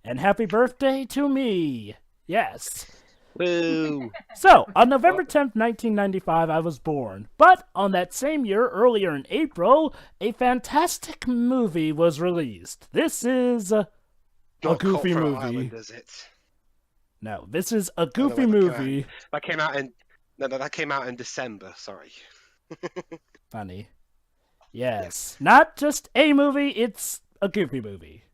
And happy birthday to me. Yes. Woo! So, on November 10th, 1995, I was born. But on that same year, earlier in April, a fantastic movie was released. This is a Not goofy Cutthroat movie. Island, is it? No, this is a Oh, no, goofy wait, movie. That came out in. No, that came out in December. Sorry. Funny. Yes. Not just a movie, it's a goofy movie.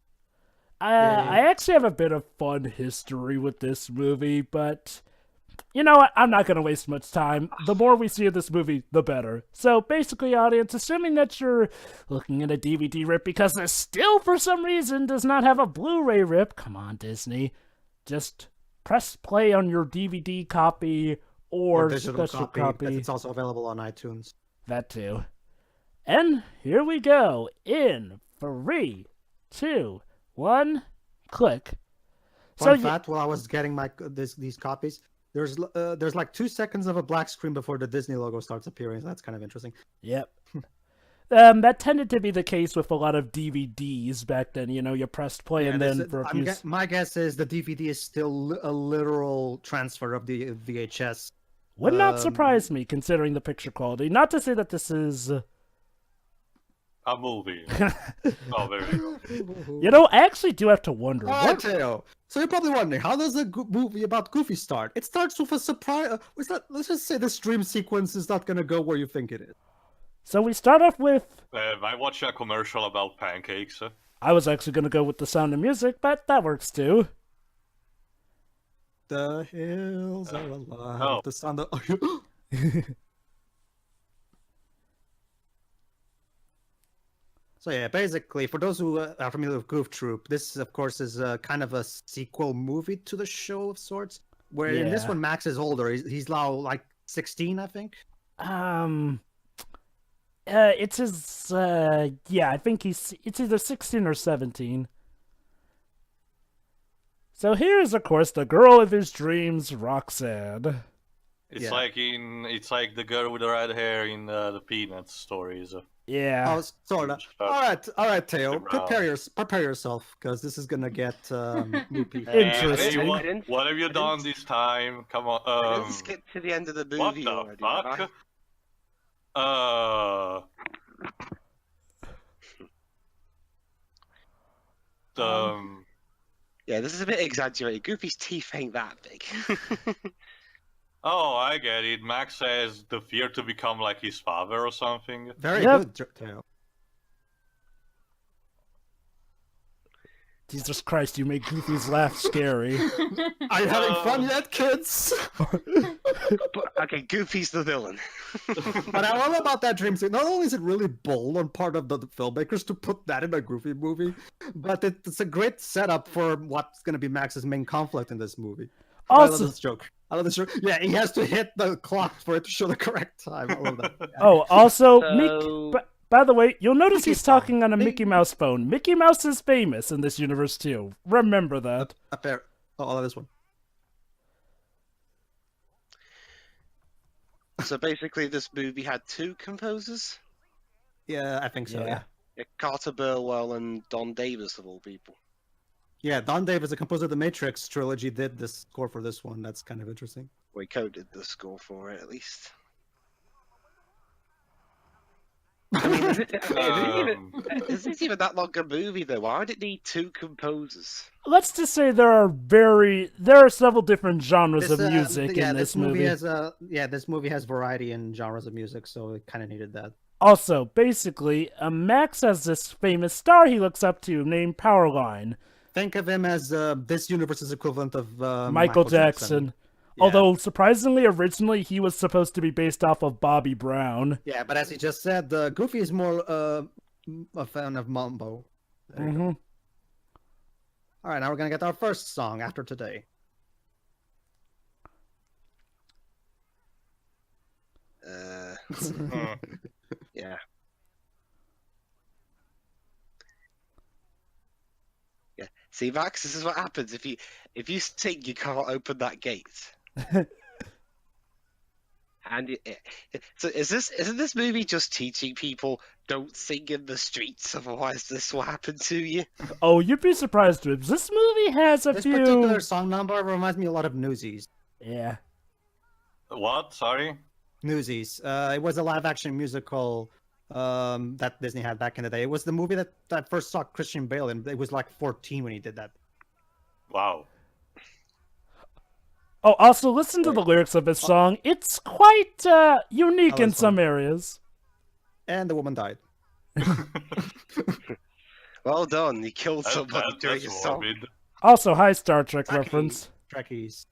I actually have a bit of fun history with this movie, but you know what? I'm not going to waste much time. The more we see of this movie, the better. So basically, audience, assuming that you're looking at a DVD rip because this still, for some reason, does not have a Blu-ray rip, come on, Disney. Just press play on your DVD copy or digital special copy. copy. It's also available on iTunes. That too. And here we go. In 3, 2, 1, click. Fun fact: while I was getting these copies, there's like 2 seconds of a black screen before the Disney logo starts appearing. So that's kind of interesting. Yep. That tended to be the case with a lot of DVDs back then. You know, you pressed play and then for a few... My guess is the DVD is still a literal transfer of the VHS. Would not surprise me, considering the picture quality. Not to say that this is... A movie. Oh, there you go. You know, I actually do have to wonder. Alright, Teo. So you're probably wondering, how does a movie about Goofy start? It starts with a surprise. Let's just say this dream sequence is not going to go where you think it is. So we start off with... I watched a commercial about pancakes. I was actually going to go with The Sound of Music, but that works too. The hills are alive. Oh. The sound of... So yeah, basically, for those who are familiar with Goof Troop, this, of course, is kind of a sequel movie to the show of sorts. Where in this one, Max is older. He's now like 16, I think. It's his, I think it's either 16 or 17. So here's, of course, the girl of his dreams, Roxanne. It's like the girl with the red hair in the Peanuts stories. Yeah. Oh, sort of. All right, Teo. Prepare yourself, because this is gonna get loopy. Interesting. What have you done this time? Come on. Let's skip to the end of the movie What the already. fuck? Yeah, this is a bit exaggerated. Goofy's teeth ain't that big. Oh, I get it. Max says the fear to become like his father or something. Very good, Teo. Jesus Christ, you make Goofy's laugh scary. Are you having fun yet, kids? Okay, Goofy's the villain. But I love about that dream scene. Not only is it really bold on part of the filmmakers to put that in a Goofy movie, but it's a great setup for what's going to be Max's main conflict in this movie. Also, I love this joke. Yeah, he has to hit the clock for it to show the correct time. I love that. Yeah. Oh, also, by the way, you'll notice he's talking on a Mickey Mouse phone. Mickey Mouse is famous in this universe too. Remember that. This one. So basically, this movie had 2 composers. Yeah, I think so. Yeah. Carter Burwell and Don Davis, of all people. Yeah, Don Davis, the composer of the Matrix trilogy, did the score for this one. That's kind of interesting. We coded the score for it, at least. I mean, isn't even that long a movie, though. Why would it need 2 composers? Let's just say there are several different genres of music in this movie. This movie has variety in genres of music, so it kind of needed that. Also, basically, Max has this famous star he looks up to named Powerline. Think of him as this universe's equivalent of Michael Jackson. Yeah. Although, surprisingly, originally he was supposed to be based off of Bobby Brown. Yeah, but as he just said, Goofy is more a fan of Mambo. All right, now we're going to get our first song after today. Yeah. Yeah. See, Max, this is what happens if you sing, you can't open that gate. And so isn't this movie just teaching people don't sing in the streets, otherwise this will happen to you? Oh, you'd be surprised, Dribs. This movie has a This few. particular song number reminds me a lot of Newsies. Yeah. What? Sorry? Newsies. It was a live-action musical that Disney had back in the day. It was the movie that I first saw Christian Bale in. It was like 14 when he did that. Wow. Oh, also listen to the lyrics of this song. It's quite unique Oh, in that's some fun. areas. And the woman died. Well done, you killed somebody during a That's song. morbid. Also, hi Star Trek Trekkies. reference. Trekkies.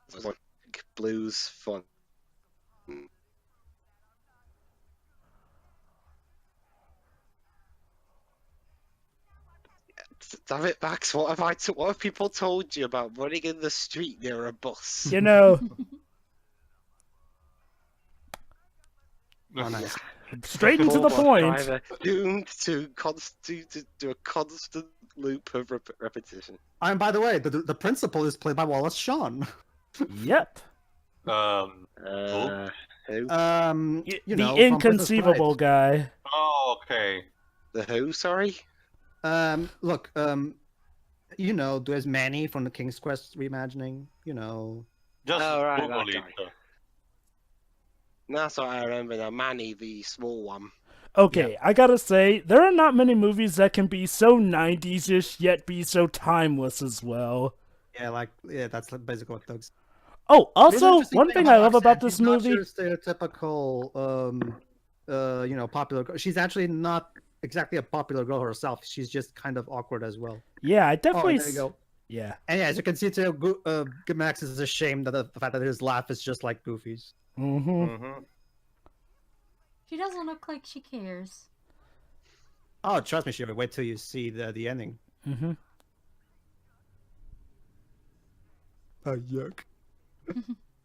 It's like blues fun. Damn it, Max! What have people told you about running in the street near a bus? You know, Oh, nice. straight into the Poor bus point. driver, doomed to do a constant loop of repetition. And by the way, the principal is played by Wallace Shawn. Yep. Who? You The know, from Princess inconceivable guy. Oh, okay. The who? Sorry. Bride. Look, you know, there's Manny from the King's Quest reimagining. You know, Just Oh, right, Google that it. guy. That's what I remember now. Manny, the small one. Okay, I gotta say, there are not many movies that can be so 90s-ish yet be so timeless as well. yeah, that's basically what Doug's. Oh, Here's an also, interesting one thing I love Roxanne. about this She's not movie. your stereotypical, you know, popular girl. She's actually not exactly a popular girl herself. She's just kind of awkward as well. Yeah, I Oh, definitely. there you go. Yeah. And yeah, as you can see, too, Max is ashamed of the fact that his laugh is just like Goofy's. Mm-hmm. Mm-hmm. She doesn't look like she cares. Oh, trust me, Shiva. Wait till you see the ending. Mm-hmm. Oh, yuck.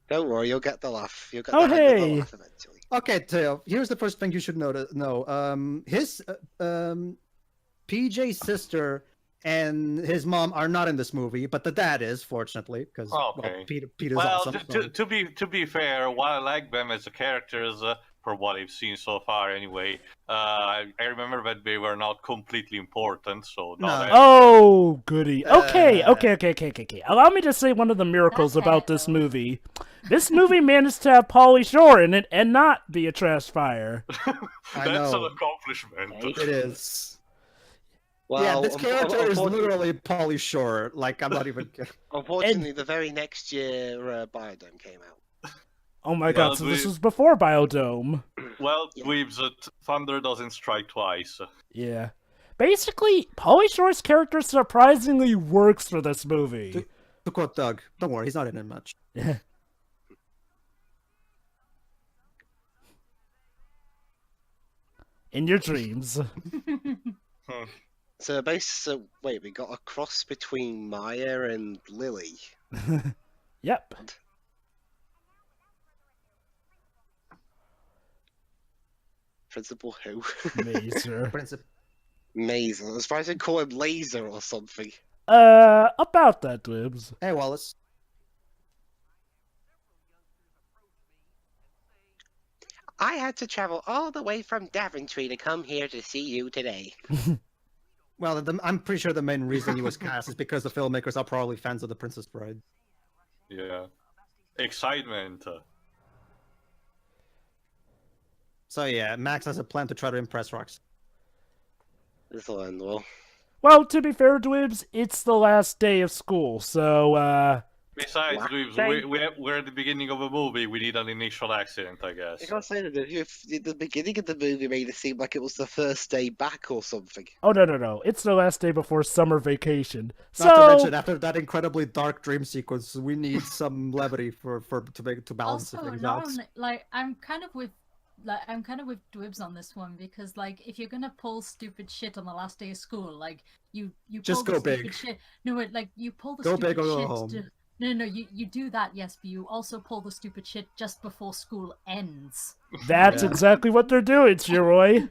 Don't worry, you'll get the laugh. You'll get Oh, the hang of the hey. laugh eventually. Okay, Teo. Here's the first thing you should know. His PJ's sister and his mom are not in this movie, but the dad is, fortunately, because Okay. Peter's Well, awesome. to be fair, while I like them as a characters, for what I've seen so far, anyway, I remember that they were not completely important. So No. not Oh, goody. Okay. Uh, Okay. Allow me to say one of the miracles That's about this bad. movie. This movie managed to have Pauly Shore in it and not be a trash fire. I That's know. an accomplishment. It is. Well, Yeah, this character is unfortunately- literally Pauly Shore. Like, I'm not even kidding. Unfortunately, the very next year, Biodome came out. Oh my Well, god, so this was before Biodome. Well, Yeah. Dweebs, thunder doesn't strike twice. Yeah. Basically, Pauly Shore's character surprisingly works for this movie. To quote Doug, don't worry, he's not in it much. Yeah. In your dreams. So wait, we got a cross between Maya and Lily. Yep. Principal who? Mazer. Principal. Mazer. I was trying to call him Laser or something. About that, Dibs. Hey, Wallace. I had to travel all the way from Daventry to come here to see you today. Well, I'm pretty sure the main reason he was cast is because the filmmakers are probably fans of The Princess Bride. Yeah. Excitement. So yeah, Max has a plan to try to impress Rox. This'll end well. Well, to be fair, Dibs, it's the last day of school, so, Besides, What? Dweebs, we're at the beginning of a movie. We need an initial accident, I guess. I gotta say that if the beginning of the movie made it seem like it was the first day back or something. Oh, no. It's the last day before summer vacation. Not to So, mention, after that incredibly dark dream sequence, we need some levity to balance Also, things not out. only, I'm kind of with Dwibs on this one, because if you're gonna pull stupid shit on the last day of school, you Just pull go the stupid big. shit. No, wait, you pull the Go stupid big or go shit home. No, you do that, yes, but you also pull the stupid shit just before school ends. That's Yeah. exactly what they're doing, Shiroi.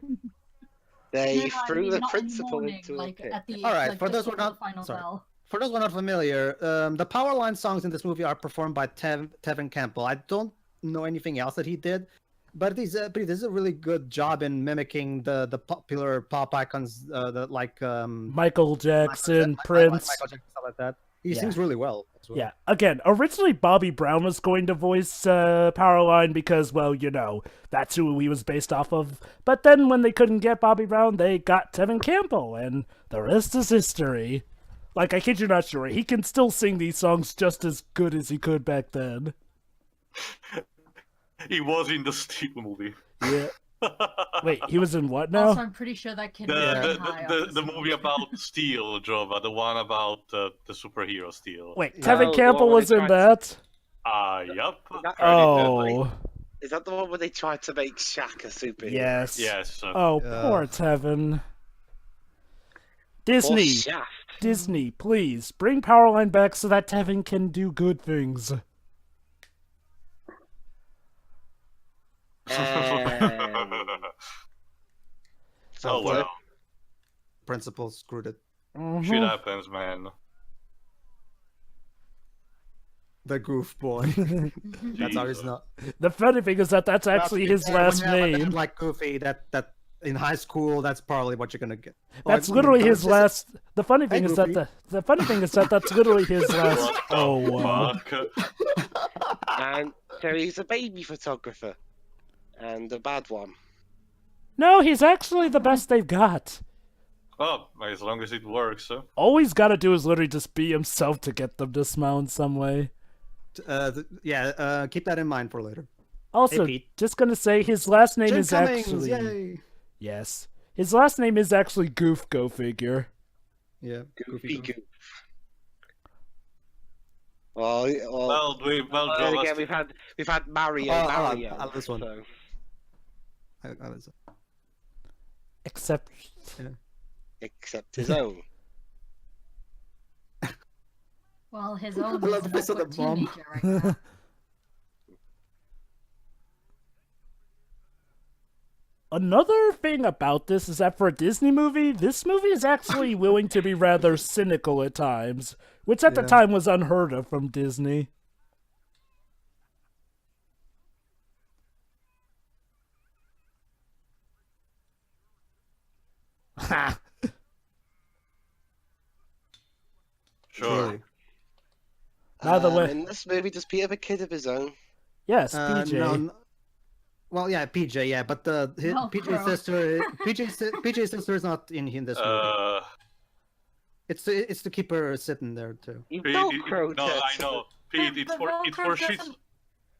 They No, I threw mean, the not in the principal morning, into like a pit. at the All right, like for just those who are before not- the final sorry. bell. For those who are not familiar, the power line songs in this movie are performed by Tevin Campbell. I don't know anything else that he did, but he does a really good job in mimicking the popular pop icons, like Michael Jackson, Prince. Michael Jackson, stuff like that. He Yeah. sings really well as well. Yeah, again, originally Bobby Brown was going to voice Powerline because, well, you know, that's who he was based off of. But then when they couldn't get Bobby Brown, they got Tevin Campbell, and the rest is history. Like, I kid you not, sure, he can still sing these songs just as good as he could back then. He was in the Steel movie. Yeah. Wait, he was in what now? Also, I'm pretty sure that kid was very high The movie about Steel, Jova, the one about the superhero Steel. Wait, Yeah. Tevin Oh, Campbell well, was they in tried that? Yup. Oh, Is that the one where they tried to make Shaq a superhero? yes. Yes. Oh, poor Tevin. Disney, Shaft. Disney, please, bring Powerline back so that Tevin can do good things. Oh well, Principal screwed it. shit happens, man. The goof boy. That's how he's Jesus. not. The funny thing is that that's actually his last When you have a name. dad like Goofy, that in high school, that's probably what you're gonna get. That's Like, literally his this is- last. The funny thing Hey, is that Goofy. the funny thing is that that's literally his last. What the Oh wow! fuck? And so he's a baby photographer. And a bad one. No, he's actually the best they've got. Oh, as long as it works. All he's got to do is literally just be himself to get them to smile in some way. Keep that in mind for later. Also, Hey, Pete. just gonna say his last name Jim is Cummings, actually yay! yes. His last name is actually Goof. Go figure. Yeah, Goofy Goof. goof. Well, Well, then Jova, again, we've had Mario. this one. So, Except except his own. Well, his own I love is the voice of the awkward bomb. teenager right now. another thing about this is that for a Disney movie, this movie is actually willing to be rather cynical at times, which at the Yeah. time was unheard of from Disney. Ha! sure. Really. By the way- In this movie, does Peter have a kid of his own? Yes, PJ. Well, yeah, PJ, yeah, but PJ's Velcro. sister, PJ's sister is not in this movie. It's to keep her sitting there too. You Pete, Velcroed no, her I to know. Pete, it's The for Velcro shits. doesn't-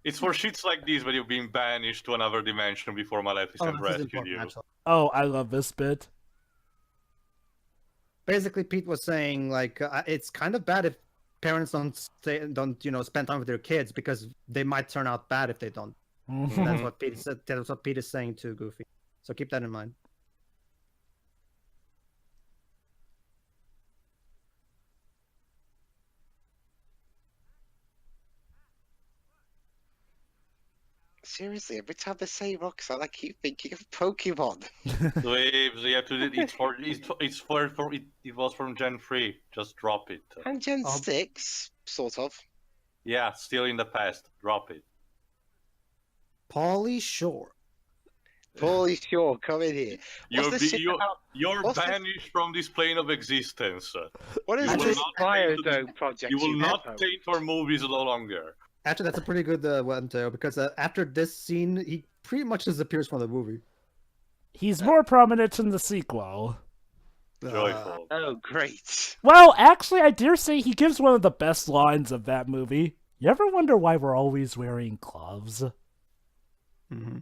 It's for shits like these when you've been banished to another dimension before Maleficent this is rescued important, you. actually. Oh, I love this bit. Basically, Pete was saying like it's kind of bad if parents don't spend time with their kids because they might turn out bad if they don't. That's what Pete said. That's what Pete is saying to Goofy. So keep that in mind. Seriously, every time they say Roxanne, I keep thinking of Pokemon. Waves, you have to. It was from Gen 3. Just drop it. And Gen Oh. 6, sort of. Yeah, still in the past. Drop it. Pauly Shore. Holy sure, come in here. You're, What's this shit you're, about- you're what's this- banished from this plane of existence. What is You will this not Biodome project? You will not have? take for movies no longer. Actually, that's a pretty good one, Teo, because after this scene, he pretty much disappears from the movie. He's more prominent in the sequel. Joyful. Oh, great. Well, actually, I dare say he gives one of the best lines of that movie. You ever wonder why we're always wearing gloves? Mm-hmm.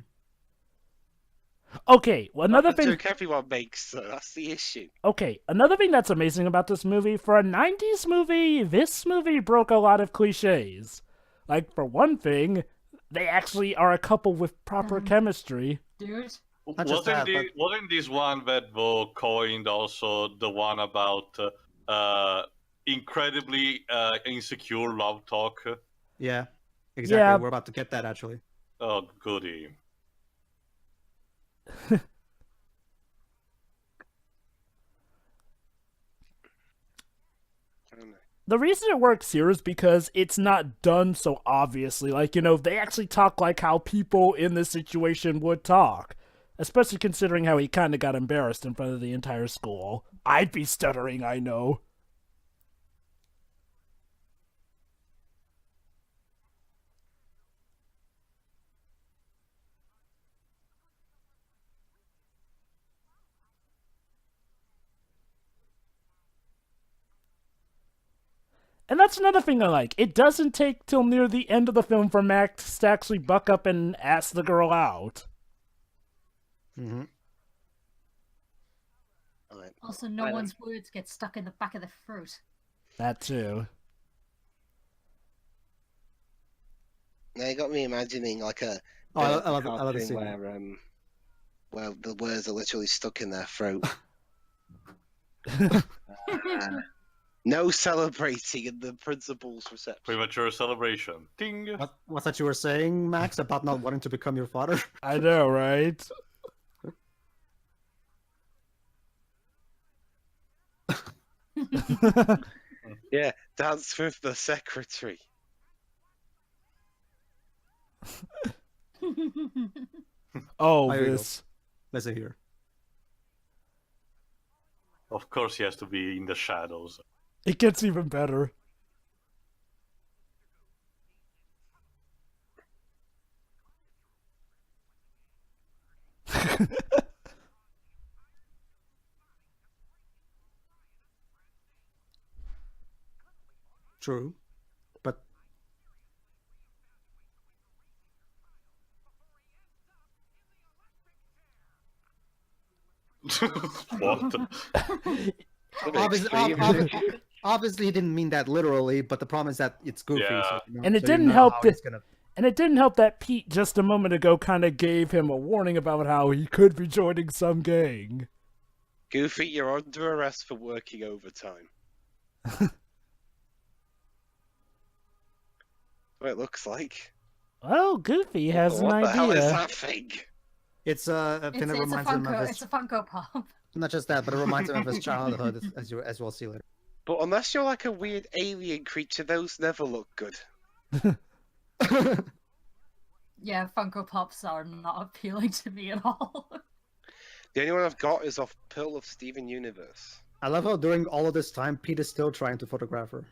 Okay, well, another That's a thing. joke everyone makes, so that's the issue. Okay, another thing that's amazing about this movie, for a 90s movie, this movie broke a lot of cliches. Like, for one thing, they actually are a couple with proper chemistry. Dude. Not just that, Wasn't this one that Vo coined also the one about incredibly insecure love talk. Yeah, exactly. Yeah. We're about to get that actually. Oh, goody. I don't know. The reason it works here is because it's not done so obviously. Like, they actually talk like how people in this situation would talk. Especially considering how he kind of got embarrassed in front of the entire school. I'd be stuttering, I know. And that's another thing I like. It doesn't take till near the end of the film for Max to actually buck up and ask the girl out. Mm-hmm. Alright. Also, no Well- one's words get stuck in the back of the throat. That too. Now you got me imagining like a Oh, I bit of love it. I love the cartoon scene. where the words are literally stuck in their throat. No celebrating in the principal's reception. Premature celebration. Ding. What's that you were saying, Max, about not wanting to become your father? I know, right? Yeah, dance with the secretary. Oh, There you go. this. Listen here. Of course, he has to be in the shadows. It gets even better. True. But What? obviously he didn't mean that literally, but the problem is that it's goofy. Yeah. So, And it so didn't know help how that- he's gonna... And it didn't help that Pete just a moment ago kind of gave him a warning about how he could be joining some gang. Goofy, you're under arrest for working overtime. What it looks like. Well, Goofy has an What the hell is idea. that thing? It's a thing that It's a reminds him of Funko. his... It's a Funko Pop. Not just that, but it reminds him of his childhood, as we'll see later. But unless you're like a weird alien creature, those never look good. Yeah, Funko Pops are not appealing to me at all. The only one I've got is of Pearl of Steven Universe. I love how during all of this time, Pete is still trying to photograph her.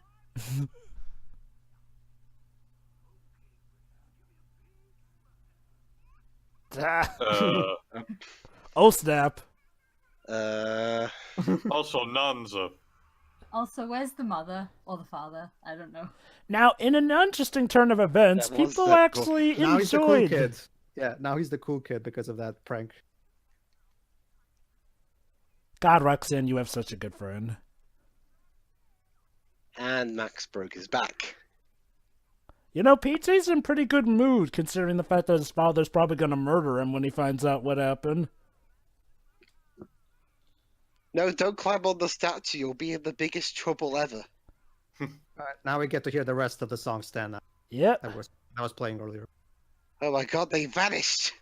Uh, Oh, snap. also, nuns. Also, where's the mother or the father? I don't know. Now, in an interesting turn of events, That was people the- actually Now he's the cool enjoyed. kid. Yeah, now he's the cool kid because of that prank. God, Roxanne, you have such a good friend. And Max broke his back. Pete's in pretty good mood considering the fact that his father's probably going to murder him when he finds out what happened. No, don't climb on the statue. You'll be in the biggest trouble ever. Alright, now we get to hear the rest of the song stand up Yep. that was playing earlier. Oh my god, they vanished.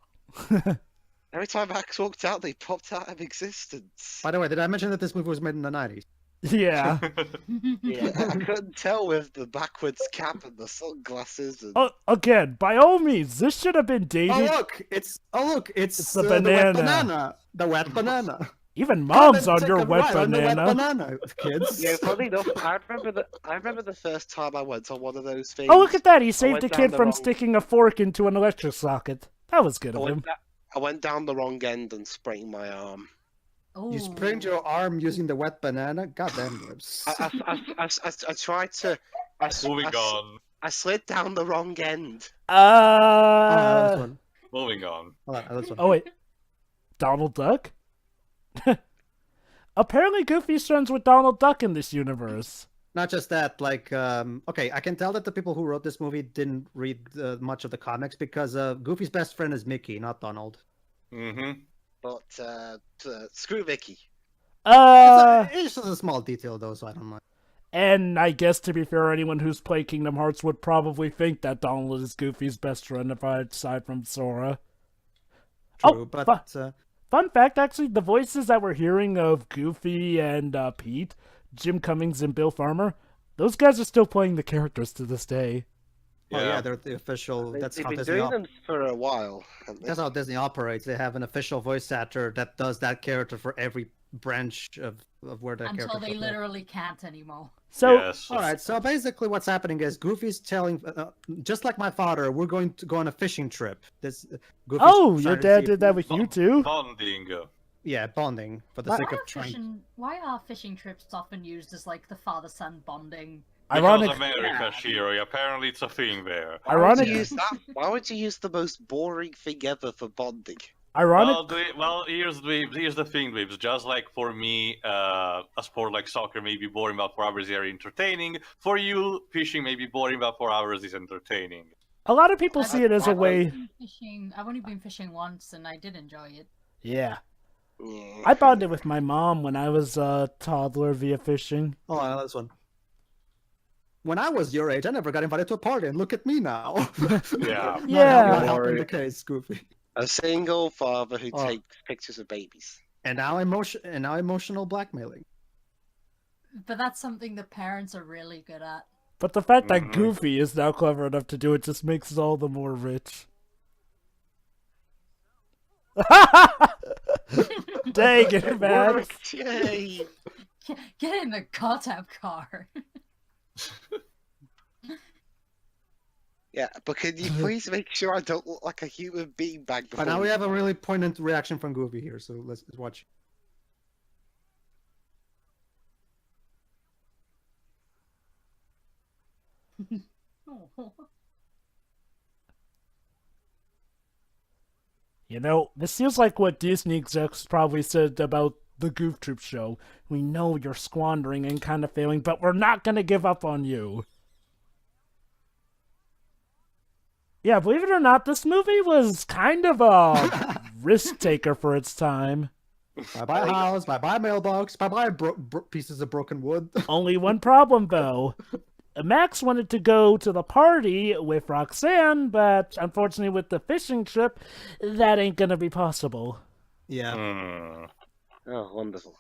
Every time Max walked out, they popped out of existence. By the way, did I mention that this movie was made in the 90s? Yeah. Yeah, I couldn't tell with the backwards cap and the sunglasses. And... Oh, again, by all means, this should have been dated. Oh look, it's It's the the wet banana. banana. The wet banana. Even mom's Come and on take your a wet ride on the banana. wet banana, kids. Yeah, funny enough, I remember the first time I went on one of those things. Oh, look at that. He saved went a down kid the from wrong- sticking a fork into an electric socket. That was good I of him. went down the wrong end and sprained my arm. You sprained your arm using the wet banana? Goddamn lips. I tried to. Moving on. I slid down the wrong end. This one. Moving on. Hold on, this one. Oh, wait. Donald Duck? Apparently Goofy's friends with Donald Duck in this universe. Not just that, like, okay, I can tell that the people who wrote this movie didn't read much of the comics because Goofy's best friend is Mickey, not Donald. Mm-hmm. But screw Mickey. It's just a small detail, though, so I don't mind. And I guess, to be fair, anyone who's played Kingdom Hearts would probably think that Donald is Goofy's best friend aside from Sora. True, Oh, but Fun fact, actually, the voices that we're hearing of Goofy and Pete, Jim Cummings and Bill Farmer, those guys are still playing the characters to this day. oh yeah, they're the official. They've That's how been Disney. doing them for a while. Haven't they? That's how Disney operates. They have an official voice actor that does that character for every branch of where that character. Until they literally can't anymore. So, yes. All right, so basically, what's happening is Goofy's telling, just like my father, we're going to go on a fishing trip. This. Goofy's oh, your trying to dad see did that with you too? Bonding. Yeah, bonding for the Why sake of trying. Why are fishing trips often used as like the father-son bonding? Because Ironic. America, Shiro. Apparently, it's a thing there. Why would Ironic. you use that? Why would you use the most boring thing ever for bonding? Ironic. Well, here's the thing, Dweebs. Just like for me, a sport like soccer may be boring, but for others, they're entertaining. For you, fishing may be boring, but for others, it's entertaining. A lot of people see it as a way. I've only been fishing once, and I did enjoy it. Yeah. Yeah. I bonded with my mom when I was a toddler via fishing. Oh, I know this one. When I was your age, I never got invited to a party, and look at me now. Yeah. Yeah. Not helping the case, Goofy. A single father who Oh. takes pictures of babies. And now emotional blackmailing. But that's something the parents are really good at. But the fact that Mhm. Goofy is now clever enough to do it just makes it all the more rich. Dang it, Max. Worked, yay! Get in the goddamn car. Yeah, but can you please make sure I don't look like a human being back before? But now we have a really poignant reaction from Goofy here, so let's watch. Oh. You know, this seems like what Disney execs probably said about the Goof Troop show. We know you're squandering and kind of failing, but we're not going to give up on you. Yeah, believe it or not, this movie was kind of a risk taker for its time. Bye-bye house, bye-bye mailbox, bye-bye pieces of broken wood. Only one problem, though. Max wanted to go to the party with Roxanne, but unfortunately with the fishing trip, that ain't gonna be possible. Yeah. Oh, wonderful.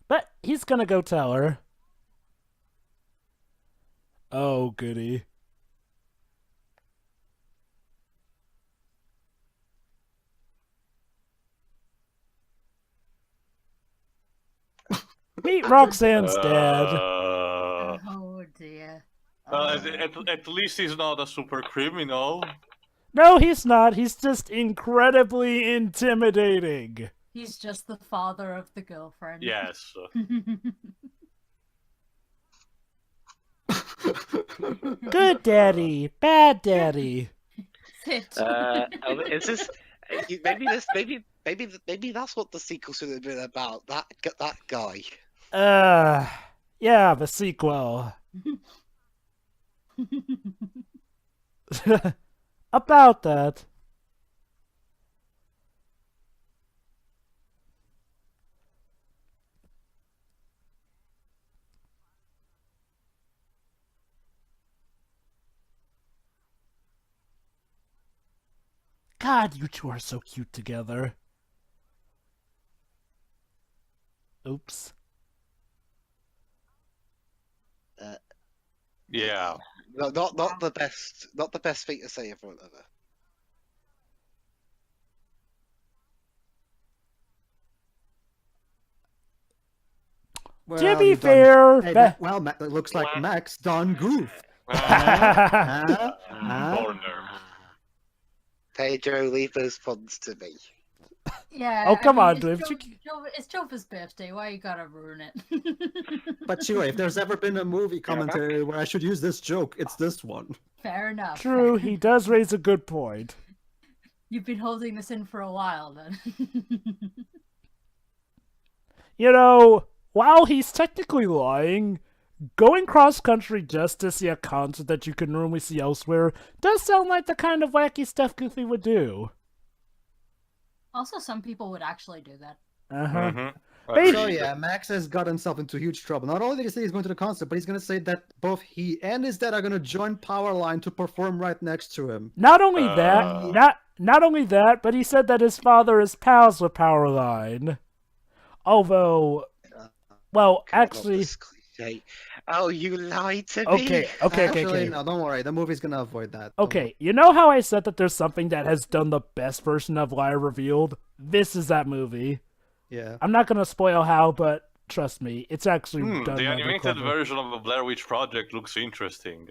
But he's gonna go tell her. Oh, goody. Meet Roxanne's dad. Oh dear. At least he's not a super criminal. No, he's not. He's just incredibly intimidating. He's just the father of the girlfriend. Yes. Good daddy, bad daddy. Sit. Is this? Maybe that's what the sequel should have been about. That guy. Yeah, the sequel. About that. God, you two are so cute together. Oops. Yeah. No, not the best. Not the best thing to say in front of her. Well, To be you've done- fair, Hey, ba- well, it looks like Max done goof. Corner. Pedro, leave those puns to me. Yeah. Oh, come on, it's Dwayne, It's Jova's birthday. Why you gotta ruin it? But sure, if there's ever been a movie commentary where I should use this joke, it's this one. Fair enough. True, he does raise a good point. You've been holding this in for a while, then. You know, while he's technically lying, going cross-country just to see a concert that you could normally see elsewhere does sound like the kind of wacky stuff Goofy would do. Also, some people would actually do that. Uh-huh. So yeah, Max has got himself into huge trouble. Not only did he say he's going to the concert, but he's going to say that both he and his dad are going to join Powerline to perform right next to him. Not only that, not only that, but he said that his father is pals with Powerline. Although, well, God, actually, this cliche. Oh, you lied to me. okay. Actually, no, don't worry. The movie's going to avoid that. Don't Okay, you know how I said that there's something that has done the best version of Lie Revealed? This is that movie. Yeah. I'm not gonna spoil how, but trust me, it's actually done The rather animated clever. version of the Blair Witch Project looks interesting.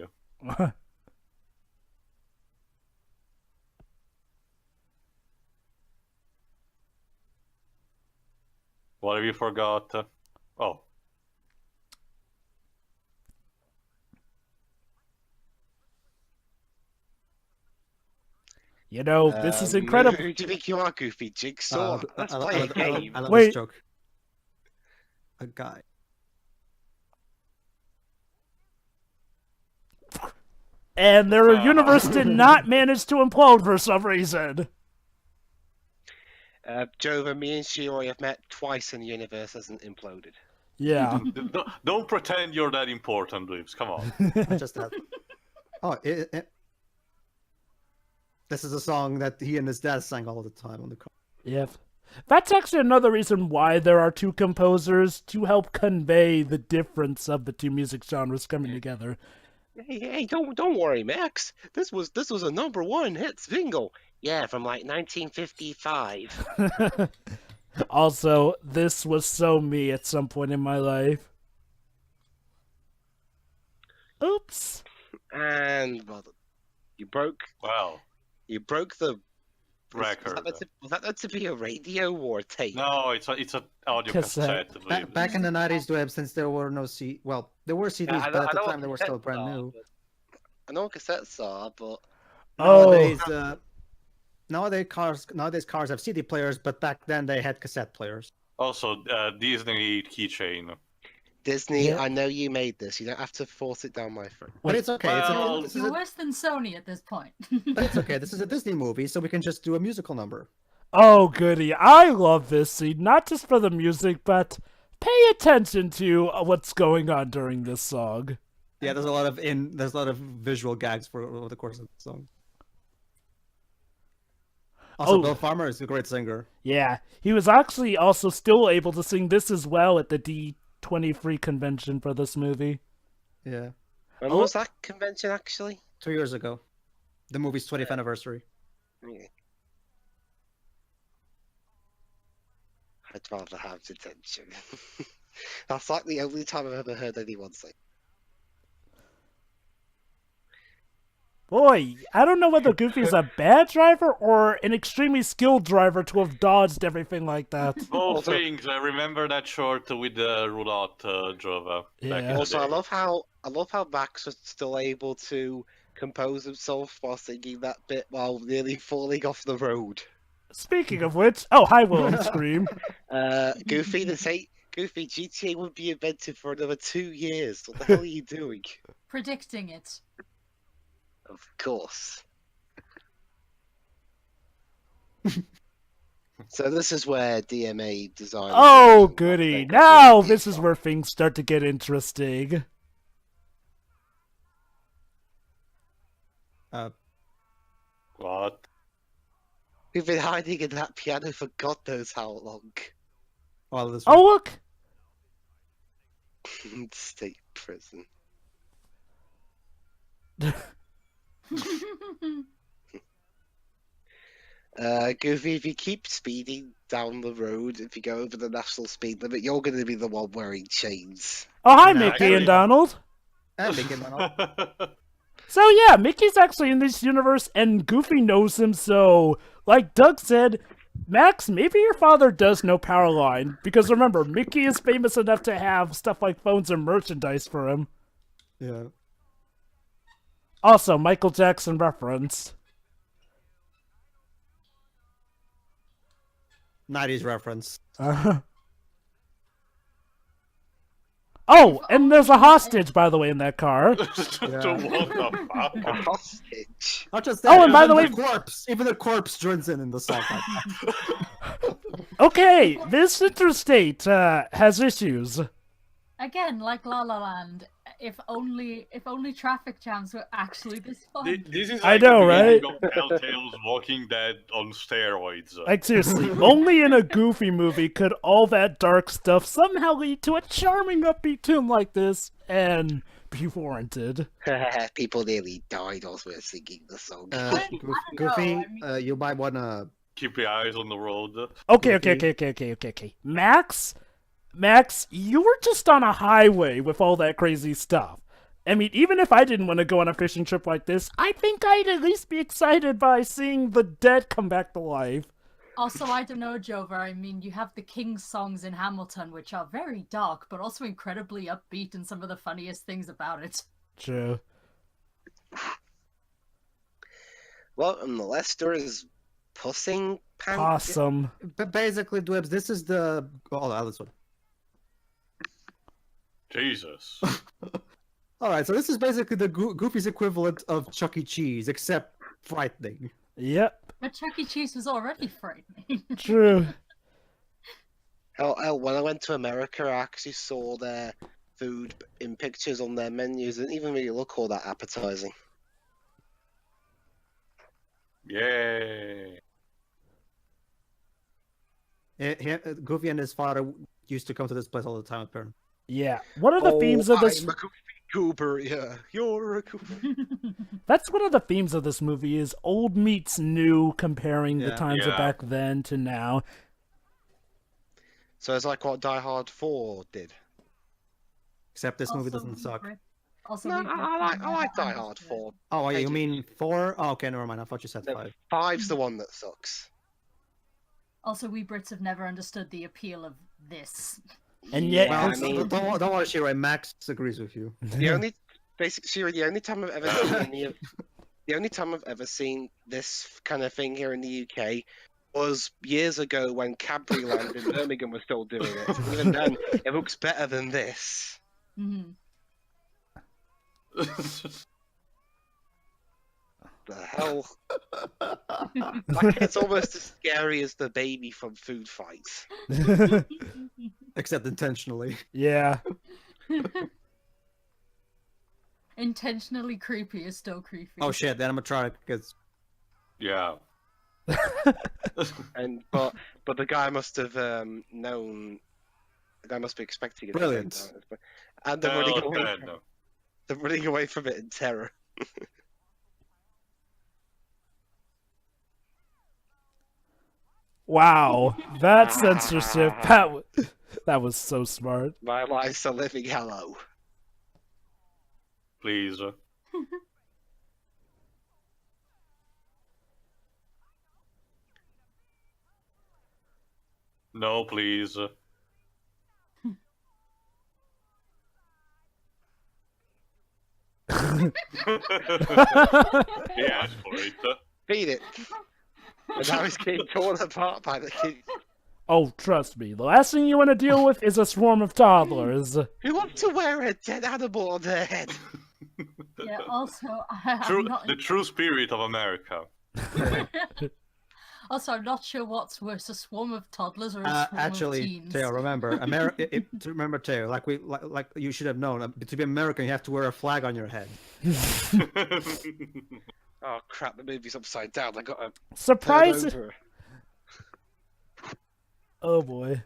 What have you forgot? Oh. You know, this is incredible. Who do you think you are, Goofy? Jigsaw? Let's play a game. I love Wait. this joke. A guy. And their universe did not manage to implode for some reason. Jova, me and Shiori have met twice and the universe hasn't imploded. Yeah. Don't pretend you're that important, Dweebs. Come on. I just have. Oh, this is a song that he and his dad sang all the time on the car. Yep. That's actually another reason why there are two composers, to help convey the difference of the two music genres coming together. Hey, don't worry, Max. This was a #1 hit single. Yeah, from like 1955. Also, this was so me at some point in my life. Oops. And well, you broke Wow. the Record. Was that meant to be a radio or a tape? No, it's a audio Cassette. cassette. Back in the 90s, Dweb, since there were no there were CDs, Yeah, but at the know what time they were still cassettes brand are, new. but- I know what cassettes are, but Nowadays, nowadays cars have CD players, but back then they had cassette players. Also, Disney keychain. Disney, Yeah. I know you made this. You don't have to force it down my throat. But it's okay. Well- this is You're a, worse than Sony at this point. but it's okay. This is a Disney movie, so we can just do a musical number. Oh, goody. I love this scene, not just for the music, but pay attention to what's going on during this song. Yeah, there's a lot of visual gags for over the course of the song. Also, Oh. Bill Farmer is a great singer. Yeah, he was actually also still able to sing this as well at the D23 convention for this movie. Yeah, When Oh. was that convention actually? 2 years ago, the movie's 20th anniversary. Yeah. I'd rather have detention. That's like the only time I've ever heard anyone say. Boy, I don't know whether Goofy is a bad driver or an extremely skilled driver to have dodged everything like that. Both Also- things. I remember that short with the roulette Jova. back in Yeah. the Also, I day. love how Max was still able to compose himself while singing that bit while nearly falling off the road. Speaking of which, oh, hi, Will and Scream. Goofy, Goofy, GTA would be invented for another 2 years. What the hell are you doing? Predicting it. Of course. So this is where DMA design. Oh, goody. Now this is where things start to get interesting. What? We've been hiding in that piano for God knows how long. Well, this Oh, look. State prison. Goofy, if you keep speeding down the road, if you go over the national speed limit, you're going to be the one wearing chains. Oh, hi, No, Mickey actually- and Donald. and Mickey Mantle. So yeah, Mickey's actually in this universe, and Goofy knows him. So, like Doug said, Max, maybe your father does know Powerline, because remember, Mickey is famous enough to have stuff like phones and merchandise for him. Yeah. Also, Michael Jackson reference. 90s reference. Oh, and there's a hostage, by the way, in that car. What the fuck? A hostage. Not just Oh, that. and by the even way- corpse, even the corpse joins in the song. Okay, this interstate has issues. Again, like La La Land, if only traffic jams were actually this fun. This is I like know, the right? beginning of Telltale's Walking Dead on steroids. Like, seriously, only in a Goofy movie could all that dark stuff somehow lead to a charming upbeat tune like this and be warranted. People nearly died as we were singing the song. Goofy, I mean- you might wanna. Keep your eyes on the road. Okay. Max, you were just on a highway with all that crazy stuff. I mean, even if I didn't want to go on a fishing trip like this, I think I'd at least be excited by seeing the dead come back to life. Also, I don't know, Jova. I mean, you have the King's songs in Hamilton, which are very dark, but also incredibly upbeat, and some of the funniest things about it. True. Well, and the Lester is pussing Possum. But basically, Dwebs, this is the. Oh, this one. Jesus. All right, so this is basically the Goofy's equivalent of Chuck E. Cheese, except frightening. Yep, But Chuck E. Cheese was already frightening. true. Hell, when I went to America, I actually saw their food in pictures on their menus. It didn't even really look all that appetizing. Yay. Goofy and his father used to come to this place all the time, apparently. Yeah. One of the themes of this I'm a goofy goober, yeah. You're a goober. That's one of the themes of this movie is old meets new, comparing the Yeah. times of Yeah. back then to now. So it's like what Die Hard 4 did. Except this movie Also, doesn't suck. Also, No, we I like Die Hard 4. Oh, I you do. mean 4? Oh, okay, never mind. I thought you said No, 5. 5's the one that sucks. Also, we Brits have never understood the appeal of this. And yet, Yeah, Well, I mean- don't want to share. Right? Max agrees with you. The only the only time I've ever seen the only time I've ever seen this kind of thing here in the UK was years ago when Cadburyland in Birmingham was still doing it. Even then, it looks better than this. Mhm. The hell? Like, it's almost as scary as the baby from Food Fights. Except intentionally. yeah. Intentionally creepy is still creepy. Oh shit, the animatronic is. Yeah. And but the guy must have known. The guy must be expecting it. Brilliant. And they're running Well, away. then. They're running away from it in terror. Wow. That censorship. That was so smart. My life's a living hello. Please. No, please. He asked for it. Feed it. And now he's getting torn apart by the kids. Oh, trust me. The last thing you want to deal with is a swarm of toddlers. Who wants to wear a dead animal on their head? Yeah, also, I'm True, not... the true spirit of America. Also, I'm not sure what's worse, a swarm of toddlers or a swarm of Actually, teens. Teo, remember, remember, Teo, like you should have known. To be American, you have to wear a flag on your head. Oh crap, the movie's upside down. I got to Surprise! turn over. Oh boy.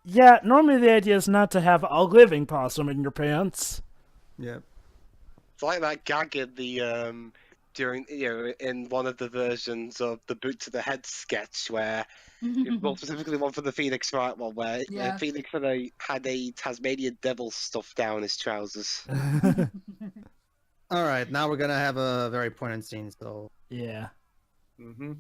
Yeah, normally the idea is not to have a living possum in your pants. Yeah. It's like that gag in the during in one of the versions of the boot to the head sketch where well specifically one from the Phoenix Wright one where Yeah. Phoenix had a Tasmanian devil stuffed down his trousers. All right, now we're gonna have a very poignant scene. So Yeah. Mm-hmm.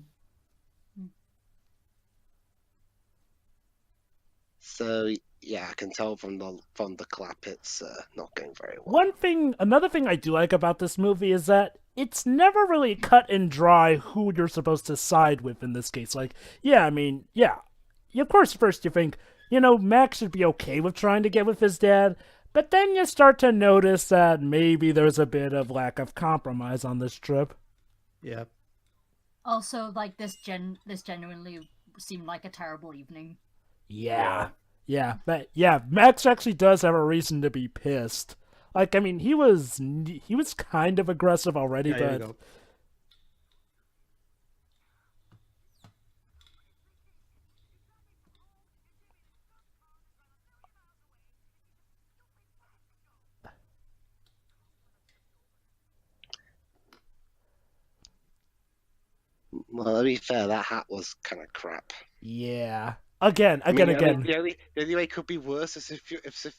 So yeah, I can tell from the clap it's not going very well. Another thing I do like about this movie is that it's never really cut and dry who you're supposed to side with in this case. Like, yeah, I mean, yeah. Of course, first you think, Max should be okay with trying to get with his dad, But then you start to notice that maybe there's a bit of lack of compromise on this trip. Yeah. Also, like this genuinely seemed like a terrible evening. Yeah. But yeah, Max actually does have a reason to be pissed. Like, I mean, he was kind of aggressive already, Yeah, here you but go. Well, to be fair, that hat was kind of crap. yeah. Again. I mean, the only way it could be worse is if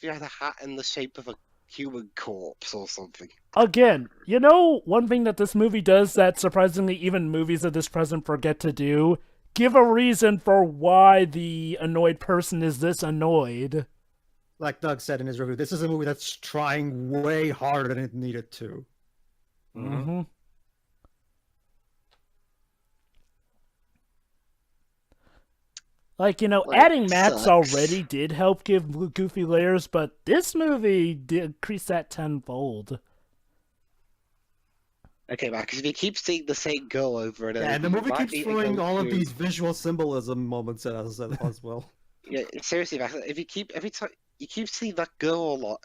you had a hat in the shape of a human corpse or something. Again, you know, one thing that this movie does that surprisingly even movies of this present forget to do? Give a reason for why the annoyed person is this annoyed. Like Doug said in his review, this is a movie that's trying way harder than it needed to. Mm-hmm. Like, you know, Like, adding Max sucks. already did help give Goofy layers, but this movie did increase that tenfold. Okay, because if you keep seeing the same girl over and over, Yeah, and the movie you might keeps need to throwing go all of through- these visual symbolism moments at us as well. Yeah, seriously, Max, if you keep every time you keep seeing that girl a lot,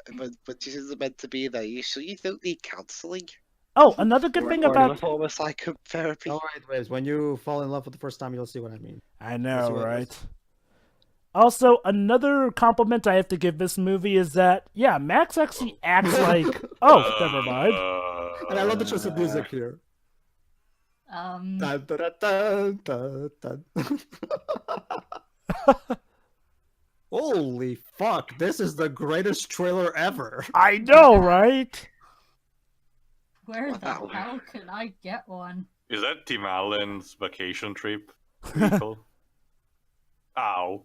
but she isn't meant to be there, you don't need counselling. Oh, another good thing Or about... a form of psychotherapy. Alright, Waves, when you fall in love for the first time, you'll see what I mean. I know, Let's see what it right? is. Also, another compliment I have to give this movie is that, yeah, Max actually acts like... Oh, never mind. And I love the choice of music here. Dun, dun, dun, dun, dun, dun. Holy fuck, this is the greatest trailer ever. I know, right? Where the Wow. hell can I get one? Is that Tim Allen's vacation trip vehicle? Ow.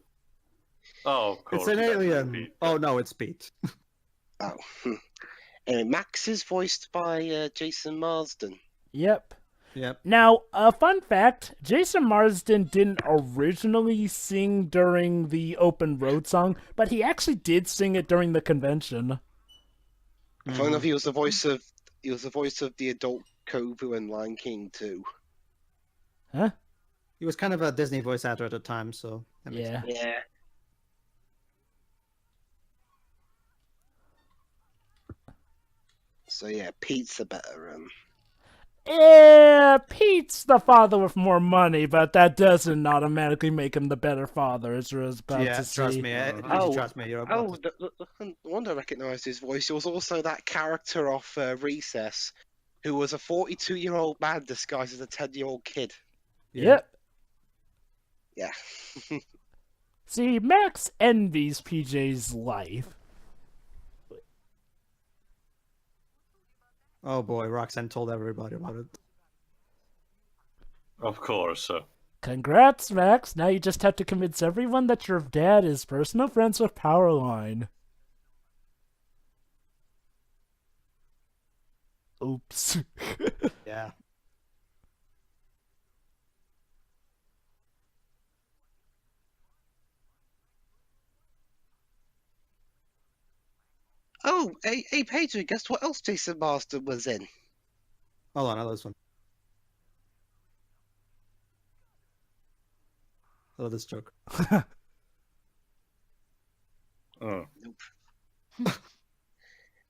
Oh, of course. It's an that's alien. Pete. Oh no, it's Pete. Oh. And Max is voiced by Jason Marsden. Yep. Yep. Now, a fun fact, Jason Marsden didn't originally sing during the open road song, but he actually did sing it during the convention. Funny enough, he was the voice of the adult Kovu and Lion King too. Huh? He was kind of a Disney voice actor at the time, so that makes Yeah. sense. Yeah. So yeah, Pete's the better. Yeah, Pete's the father with more money, but that doesn't automatically make him the better father, as we're about Yeah, to see. trust me. Oh, Trust me. You're about Oh, to... the one I recognised his voice. It was also that character off Recess, who was a 42-year-old man disguised as a 10-year-old kid. Yep. Yeah. See, Max envies PJ's life. Oh boy, Roxanne told everybody about it. Of course. Congrats, Max. Now you just have to convince everyone that your dad is personal friends with Powerline. Oops. Yeah. Oh, hey, Pedro, guess what else Jason Marsden was in? Hold on, I love this one. I love this joke. Oh. Nope.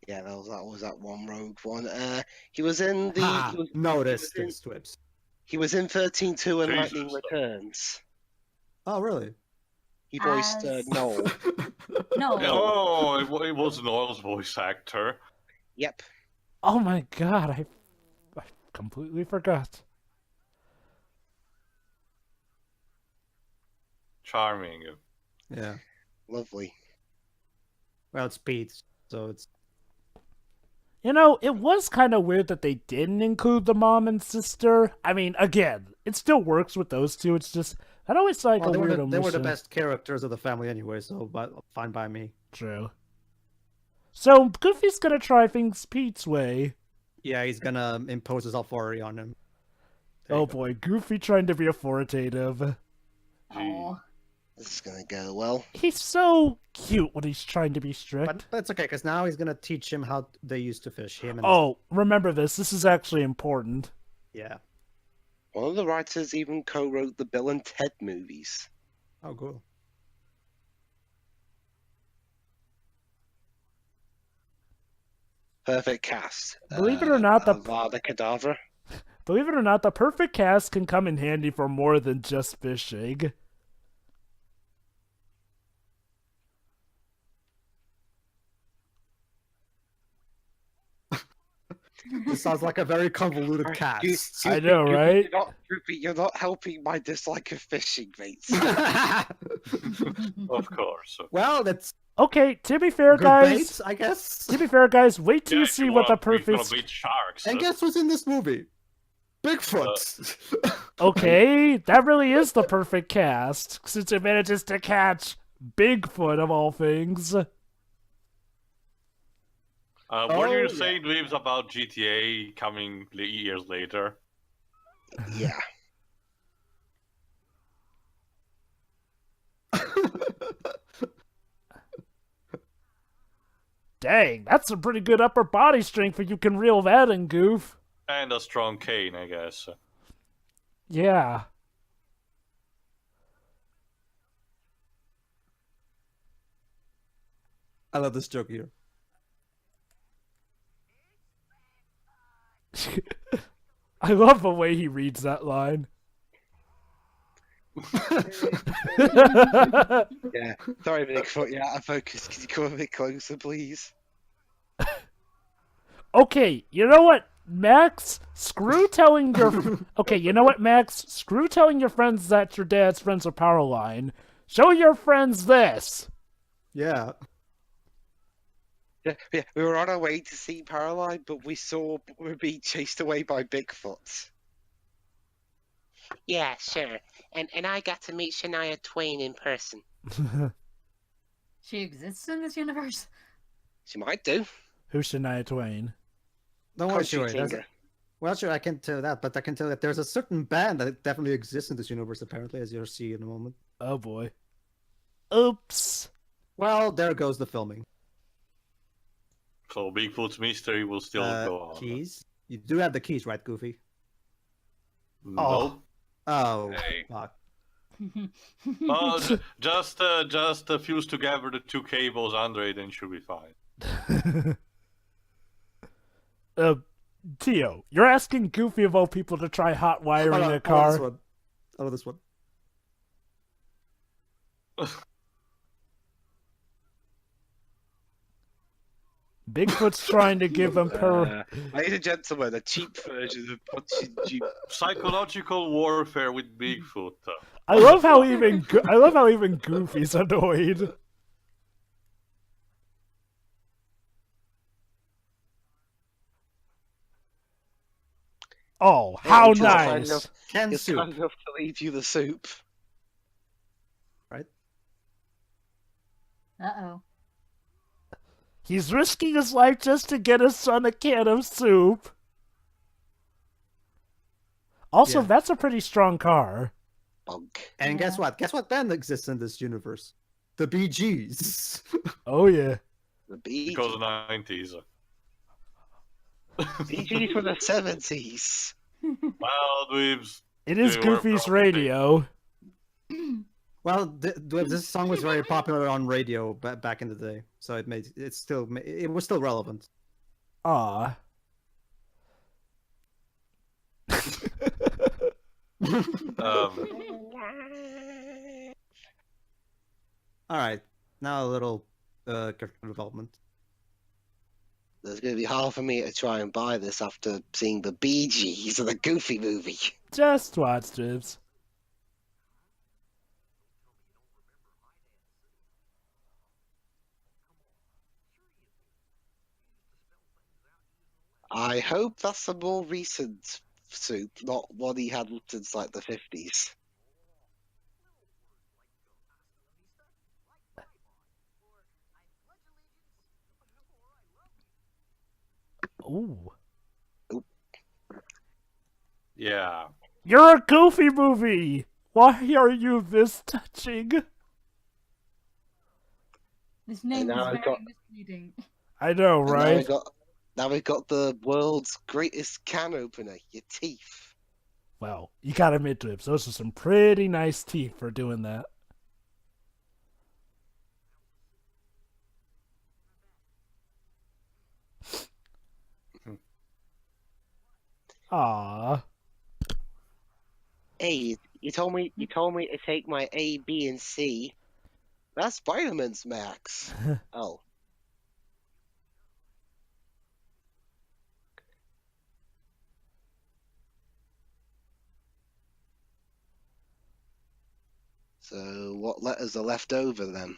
Yeah, that was that one rogue one. He was in the. Ha! He was, Notice he was in- this, Twips. he was in 13-2 and Jesus. Lightning Returns. Oh, really? He voiced As- Noel. No. Oh, it was Noel's voice actor. Yep. Oh my god, I completely forgot. Charming. Yeah. Lovely. Well, it's Pete, so it's... You know, it was kind of weird that they didn't include the mom and sister. I mean, again, it still works with those two. It's just, that always like Well, a they weird were the omission. best characters of the family anyway, so fine by me. True. So, Goofy's gonna try things Pete's way. Yeah, he's gonna impose his authority on him. There Oh you go. boy, Goofy trying to be authoritative. Oh. This is gonna go well. He's so cute when he's trying to be strict. But that's okay, because now he's gonna teach him how they used to fish. Him and Oh, remember this. This is actually important. yeah. One of the writers even co-wrote the Bill and Ted movies. Oh, cool. Perfect cast. Believe it or not, the Avada Kedavra. Believe it or not, the perfect cast can come in handy for more than just fishing. This sounds like a very convoluted cast. I know, right? You're not helping my dislike of fishing, mates. Of course. Well, that's Okay, to be fair, good guys. bait, I guess. To be fair, guys, wait till Yeah, you if see you what the want, we're gonna perfect. beat sharks. And guess what's in this movie? Bigfoot. Okay, that really is the perfect cast, since it manages to catch Bigfoot of all things. What Oh, are you yeah. saying, Dweebs, about GTA coming years later? Yeah. Dang, that's some pretty good upper body strength if you can reel that in, Goof. And a strong cane, I guess. Yeah. I love this joke here. I love the way he reads that line. Yeah. Sorry, Bigfoot. You're out of focus. Can you come a bit closer, please? Okay, you know what, Max? Screw telling your... Okay, you know what, Max? Screw telling your friends that your dad's friends with Powerline. Show your friends this! Yeah. Yeah, we were on our way to see Paraline, but we were being chased away by Bigfoot. Yeah, sure. And I got to meet Shania Twain in person. She exists in this universe? She might do. Who's Shania Twain? Don't worry, Country sure. singer. Well, sure, I can't tell that, but I can tell that there's a certain band that definitely exists in this universe, apparently, as you'll see in a moment. Oh boy. Oops. Well, there goes the filming. So Bigfoot's mystery will still go on. Keys? You do have the keys, right, Goofy? Nope. Oh, Hey. fuck. Just fuse together the two cables under it and should be fine. Tio, you're asking Goofy of all people to try hot wiring a car. Oh, this one. Bigfoot's trying to give him Ladies and gentlemen, a cheap version of Punching Jeep. Psychological warfare with Bigfoot. I love how even Goofy's annoyed. Oh, how It's kind nice! of- Can It's soup. kind enough to leave you the soup. Right? Uh-oh. He's risking his life just to get his son a can of soup. Also, Yeah. that's a pretty strong car. Bunk. And guess Yeah. what? Guess what band exists in this universe? The Bee Gees. Oh yeah. The Bee Because of the 90s. Gees from the 70s. Well, Dweebs. It is They were Goofy's probably- radio. Well, this song was very popular on radio back in the day, so it was still relevant. Ah. All right, now a little character development. It's going to be hard for me to try and buy this after seeing the Bee Gees in the Goofy movie. Just watch, Jibs. I hope that's a more recent soup, not one he had since like the 50s. Ooh. Yeah. You're a Goofy movie! Why are you this touching? This name is now very I've got- misleading. I know, And right? now we've got the world's greatest can opener, your teeth. Well, you gotta admit, Drips, those are some pretty nice teeth for doing that. Aww. Hey, you told me to take my A, B, and C. That's vitamins, Max. Oh. So what letters are left over then?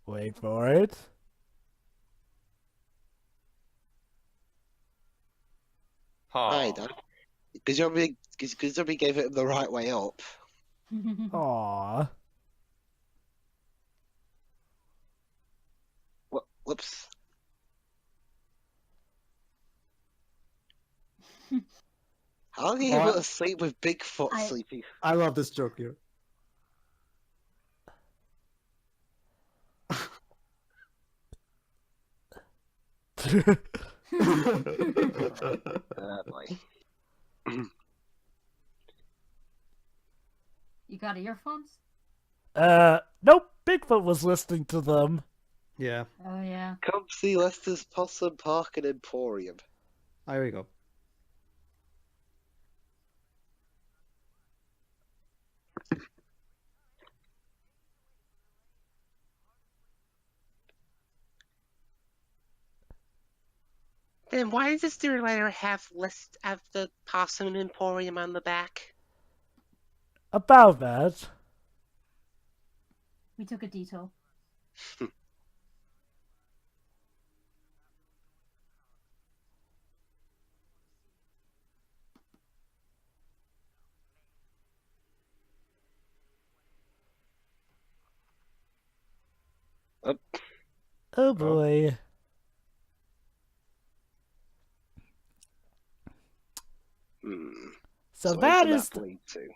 Wait for it. Right, Huh. because you gave it the right way up. Aww. Whoops. How are you able to sleep with Bigfoot sleeping? I love this joke here. Boy. You got earphones? Nope, Bigfoot was listening to them. Yeah, Oh yeah. Come see Lester's Possum Park and Emporium. there we go. Then why does the letter have list of the Possum Emporium on the back? About that. We took a detour. Oh boy. So where's that the is map lead to?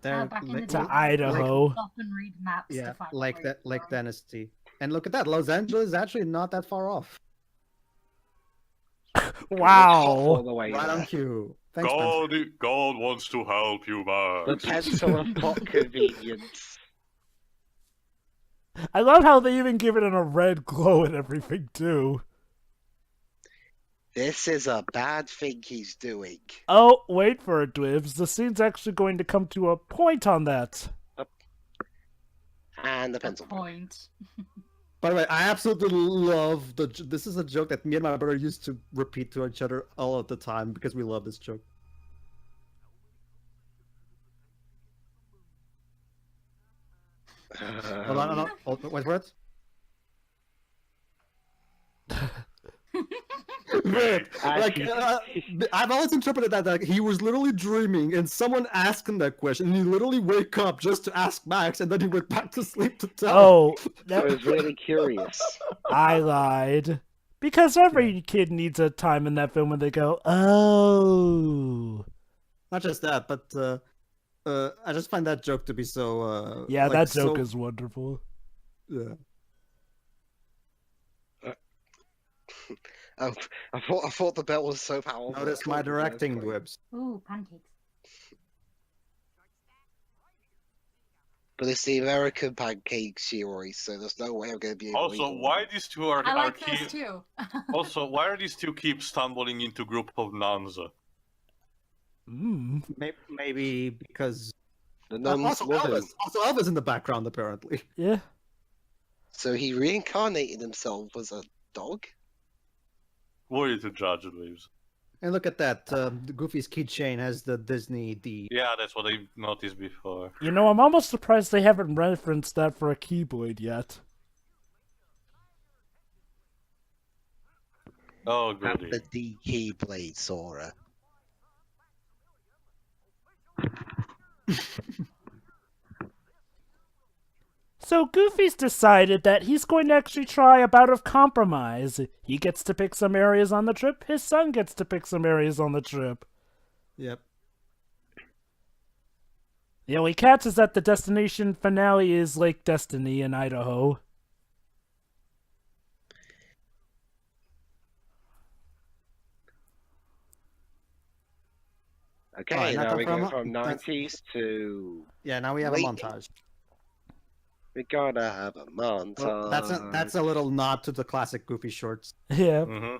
There, Back in the like- day, to Idaho. Stop and read maps yeah, to find like where that, you're like going. Dynasty. And look at that, Los Angeles is actually not that far off. All Wow. the way Right on there. cue. Thanks, Spencer. God wants to help you, The Max. pencil and pot convenience. I love how they even give it in a red glow and everything too. This is a bad thing he's doing. Oh, wait for it, Dwibs. The scene's actually going to come to a point on that. And the A pencil. point. By the way, I absolutely love this is a joke that me and my brother used to repeat to each other all of the time because we love this joke. Hold on, wait for it. Wait, like I've always interpreted that he was literally dreaming and someone asked him that question and he literally wake up just to ask Max and then he went back to sleep to tell. Oh, I was really curious. I lied. Because every kid needs a time in that film when they go, oh. Not just that, but I just find that joke to be so Yeah, like, that joke so- is wonderful. Yeah. I thought the bell was so powerful. Notice my directing, Dwibs. Ooh, pancakes. But it's the American pancake series, so there's no way I'm going to be able to Also, eat why these two are, I are like keep, those too. also why are these two keep stumbling into group of nuns? Maybe because the nuns also love him. Elvis in the background apparently. Yeah. So he reincarnated himself as a dog? Were you to judge, Leaves? And look at that, the Goofy's keychain has the Disney D. Yeah, that's what I noticed before. You know, I'm almost surprised they haven't referenced that for a Keyblade yet. Oh, Have goody. the D Keyblade, Sora. So Goofy's decided that he's going to actually try a bout of compromise. He gets to pick some areas on the trip, his son gets to pick some areas on the trip. Yep. The only catch is that the destination finale is Lake Destiny in Idaho. Okay, Alright, now we go Nakaframa, from that's- 90s to. Yeah, now we have a Wait. montage. We gotta have a montage. Oh, that's a little nod to the classic Goofy shorts. Yeah. Mhm.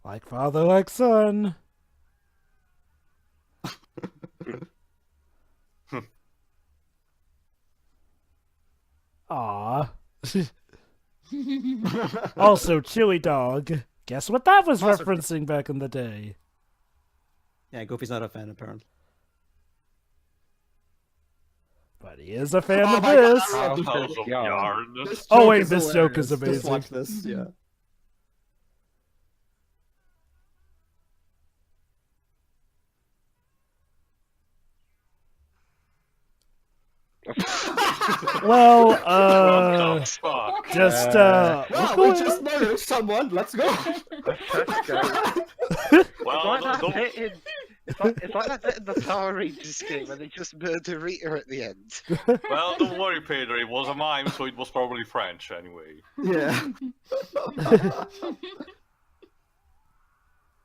Like father, like son. Aw. Also, Chewy Dog. Guess what that was Also- referencing back in the day? Yeah, Goofy's not a fan apparently. But he is a fan Oh of my God, this. I love this House joke. of Yeah. Yarn. This Oh, joke wait, is this joke is hilarious. Just amazing. watch this, yeah. Well, What the fuck? just, Wow, we'll we go just murdered someone. Let's go. Let's go. Well, It's like that don't- bit in. It's like that bit in the Power Rangers game where they just murder Rita at the end. well, don't worry, Pedro. It was a mime, so it was probably French anyway. Yeah.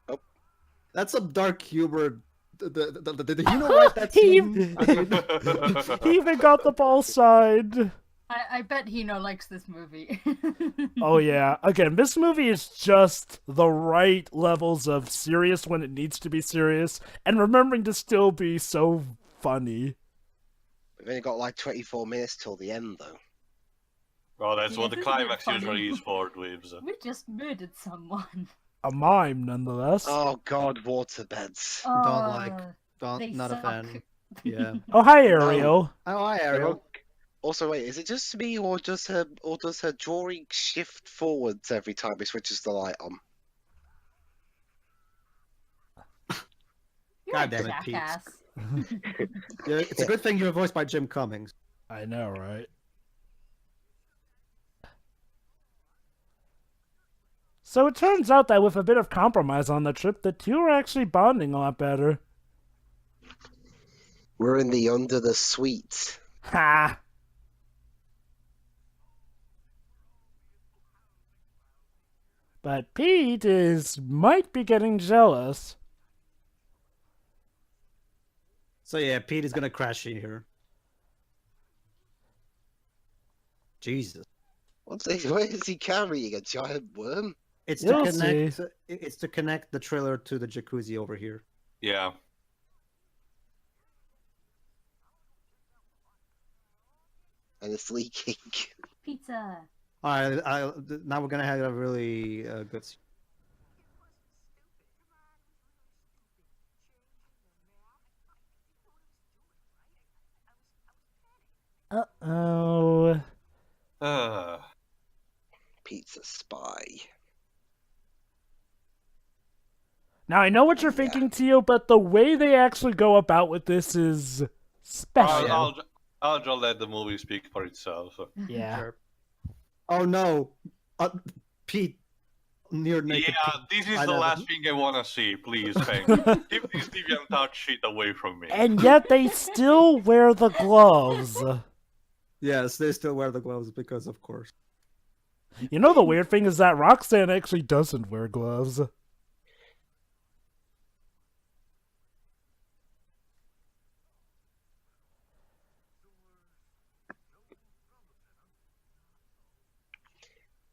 Oh. That's some dark humor. Did you know write that He- scene? I mean, He even got the ball signed. I bet Hino likes this movie. Oh yeah. Again, this movie is just the right levels of serious when it needs to be serious, and remembering to still be so funny. We've only got like 24 minutes till the end, though. Well, that's what the Yes, isn't it climax funny? usually is for, Dweebs. We just murdered someone. A mime, nonetheless. Oh God, waterbeds. They not a suck. fan. Yeah. Oh, hi, Ariel. Oh, hi, Ariel. Also, wait, is it just me or does her drawing shift forwards every time he switches the light on? You're God a damn it, Pete. jackass. Yeah, it's a good thing you're voiced by Jim Cummings. I know, right? So it turns out that with a bit of compromise on the trip, the two are actually bonding a lot better. We're in the under the suite. Ha! But Pete might be getting jealous. So yeah, Pete is gonna crash in here. Jesus. Why is he carrying a giant worm? It's You'll to connect. It's to connect the trailer to the jacuzzi over here. Yeah. And it's leaking. Pizza. All right, now we're gonna have a really good. Uh-oh. Pizza spy. Now, I know what you're thinking, Tio, but the way they actually go about with this is special. I'll just let the movie speak for itself. Yeah. Sure. Oh no, Pete, near naked. Yeah, Pete. this is I the know. last thing I want to see. Please, thank you. Keep this DeviantArt shit away from me. And yet they still wear the gloves. Yes, they still wear the gloves because, of course. You know, the weird thing is that Roxanne actually doesn't wear gloves.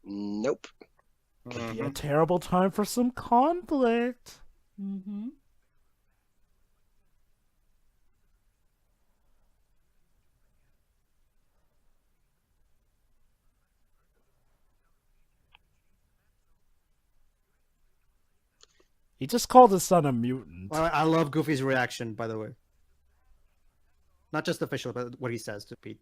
Nope. Could be a terrible time for some conflict. Mm-hmm. He just called his son a mutant. Well, I love Goofy's reaction, by the way. Not just official, but what he says to Pete.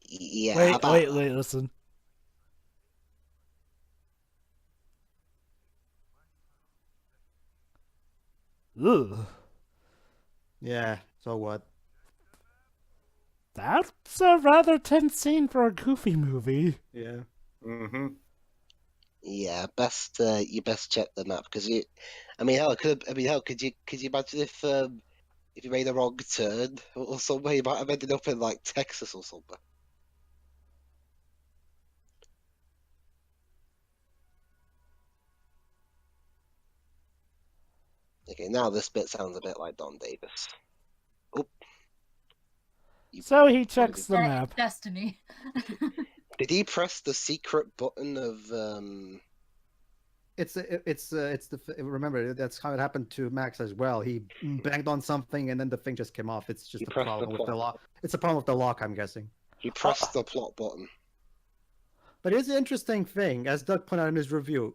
Yeah. Wait, listen. Ugh. Yeah. So what? That's a rather tense scene for a Goofy movie. Yeah. Mm-hmm. Yeah, best you best check the map because you. Could you imagine if you made a wrong turn or somewhere, you might have ended up in like Texas or something. Okay, now this bit sounds a bit like Don Davis. Oh, So he checks the map. Destiny. did he press the secret button of Remember that's how it happened to Max as well. He banged on something and then the thing just came off. It's just He a pressed the problem with the plot. lock. It's a problem with the lock, I'm guessing. He pressed the plot button. But here's the interesting thing, as Doug pointed out in his review.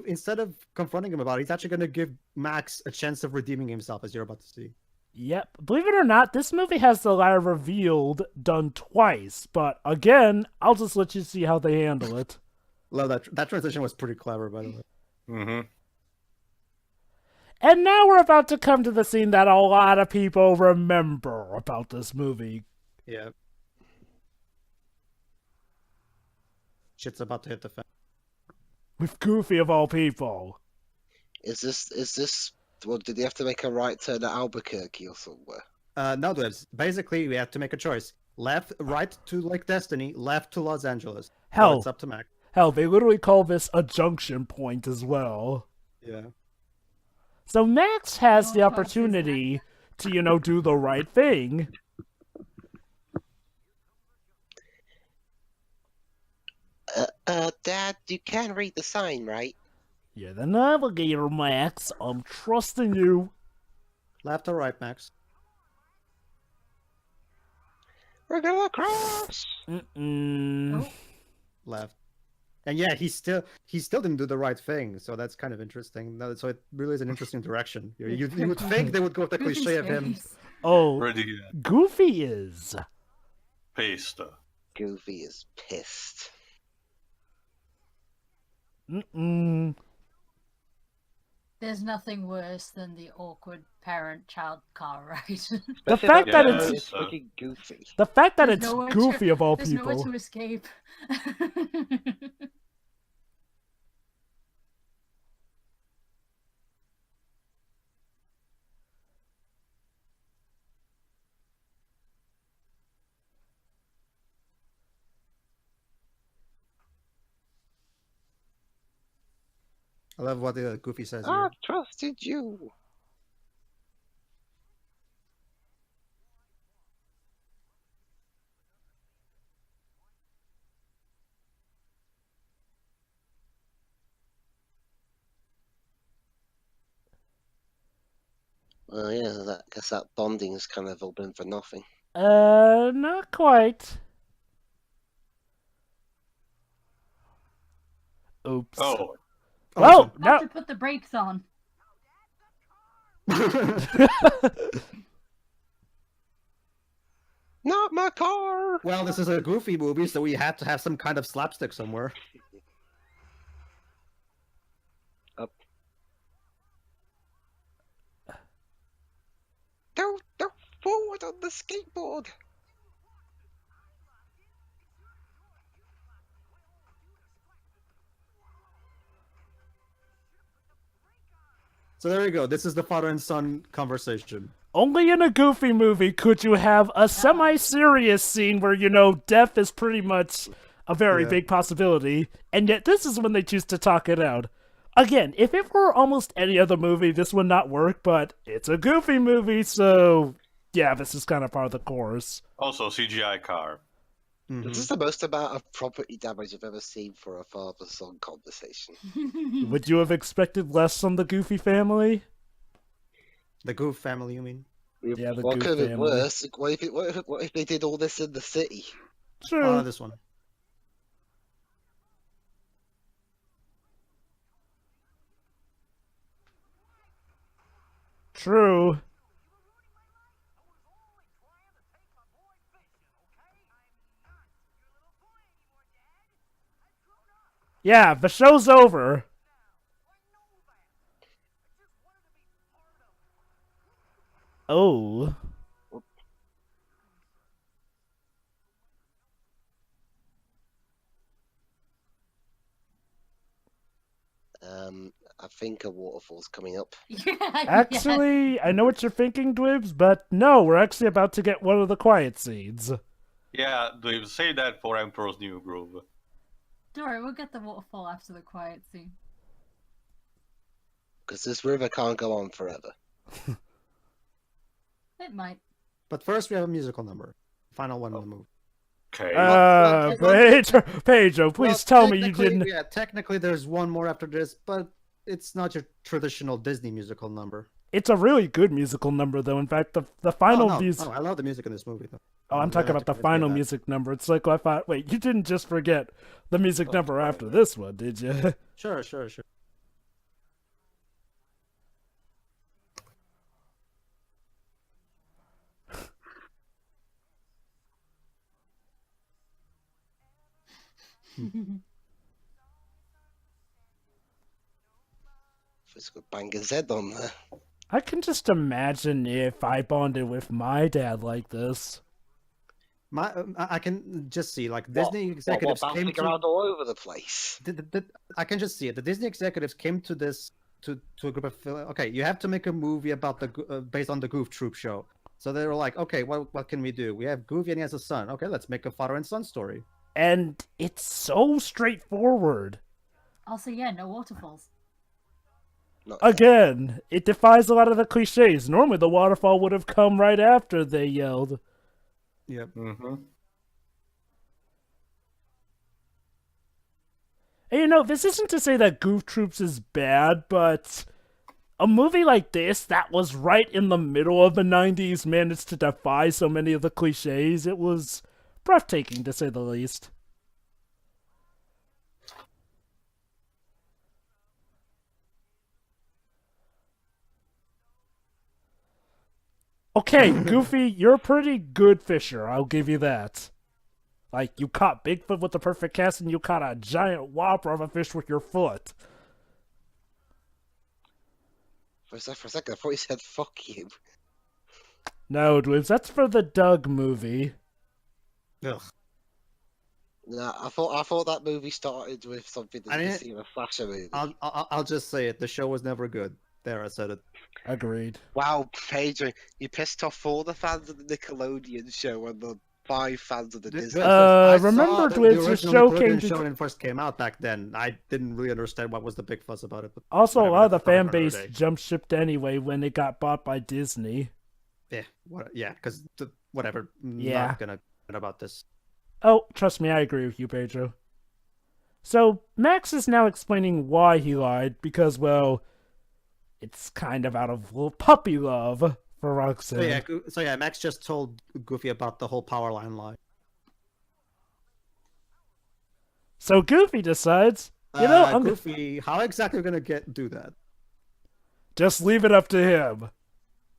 Instead of confronting him about it, he's actually going to give Max a chance of redeeming himself, as you're about to see. Yep. Believe it or not, this movie has the lie revealed done twice. But again, I'll just let you see how they handle it. Love that. That transition was pretty clever, by the way. Mm-hmm. And now we're about to come to the scene that a lot of people remember about this movie. Yeah. Shit's about to hit the fan. With Goofy of all people. Is this? Well, did he have to make a right turn at Albuquerque or somewhere? No, Dwebs. Basically, we have to make a choice. Right to Lake Destiny, left to Los Angeles. Hell. So it's up to Max. Hell, they literally call this a junction point as well. Yeah. So Max has the Oh, opportunity to, do the right thing. Dad, you can read the sign, right? You're the navigator, Max. I'm trusting you. Left or right, Max? We're gonna cross. Mm-mm. Oh, Left. And yeah, he still didn't do the right thing, so that's kind of interesting. So it really is an interesting direction. You would think they would go with the Goofy's cliche of him. face. Oh, Pretty Goofy is. paced. Goofy is pissed. Mm-mm. There's nothing worse than the awkward parent-child car ride. The fact that Yeah, it's freaking Goofy. The fact that There's it's nowhere to- Goofy of all There's nowhere people. to escape. I love what the Goofy says here. I trusted you. Well, yeah, I guess that bonding has kind of all been for nothing. Not quite. Oops. Oh, Well, Have no. to put the brakes on. Not my car! Well, this is a Goofy movie, so we had to have some kind of slapstick somewhere. Up. Don't forward on the skateboard! So there you go. This is the father and son conversation. Only in a Goofy movie could you have a semi-serious scene where, death is pretty much a very Yeah. big possibility, and yet this is when they choose to talk it out. Again, if it were almost any other movie, this would not work, but it's a Goofy movie, so yeah, this is kind of part of the course. also CGI car. Mhm. This is the most amount of property damage I've ever seen for a father-son conversation. Would you have expected less from the Goofy family? The Goof family, you mean? Yeah, the What Goof could have been family. worse? What if they did all this in the city? True. This one. True. Yeah, the show's over. Oh. I think a waterfall's coming up. Yeah, Actually, I know what you're thinking, Dwibs, but no, we're actually about to get one of the quiet scenes. Yeah, they say that for Emperor's New Groove. Don't worry, we'll get the waterfall after the quiet scene. Because this river can't go on forever. It might. But first, we have a musical number. Final one in the movie. Okay. Pedro, please tell me you technically- didn't. Yeah, technically, there's one more after this, but it's not your traditional Disney musical number. It's a really good musical number, though. In fact, the final music. I love the music in this movie, though. Oh, I'm talking about the final music number. It's like I thought. Wait, you didn't just forget the music number after this one, did you? Sure. It's got Bangor Z on there. I can just imagine if I bonded with my dad like this. I can just see like Disney executives bouncing came to. around all over the place. I can just see it. The Disney executives came to this to a group of okay. You have to make a movie about based on the Goof Troop show. So they were like, okay, what can we do? We have Goofy and he has a son. Okay, let's make a father and son story. And it's so straightforward. Also, yeah, no waterfalls. Again, it defies a lot of the cliches. Normally, the waterfall would have come right after they yelled. Yep. Mm-hmm. And you know, this isn't to say that Goof Troops is bad, but a movie like this that was right in the middle of the 90s managed to defy so many of the cliches. It was breathtaking, to say the least. Okay, Goofy, you're a pretty good fisher, I'll give you that. Like, you caught Bigfoot with the perfect cast, and you caught a giant whopper of a fish with your foot. For a second, I thought you said "fuck you." No, Dwibs, that's for the Doug movie. Ugh. No, I thought that movie started with something I that you didn't- see in a slasher movie. I'll just say it. The show was never good. There, I said it. Agreed. Wow, Pedro, you pissed off all the fans of the Nickelodeon show and the 5 fans of the Disney. I remember, saw Dwiz, the your original show Nickelodeon came to- show when it first came out back then. I didn't really understand what was the big fuss about it. But Also, a whatever, lot of the that's probably fan for another base day. jump shipped anyway when it got bought by Disney. Yeah, because whatever. Yeah. Not gonna about this. Oh, trust me, I agree with you, Pedro. So, Max is now explaining why he lied, because, well, it's kind of out of little puppy love for Roxanne. So yeah, Max just told Goofy about the whole power line lie. So Goofy decides, you know, I'm Goofy, how exactly are we gonna do that? just leave it up to him.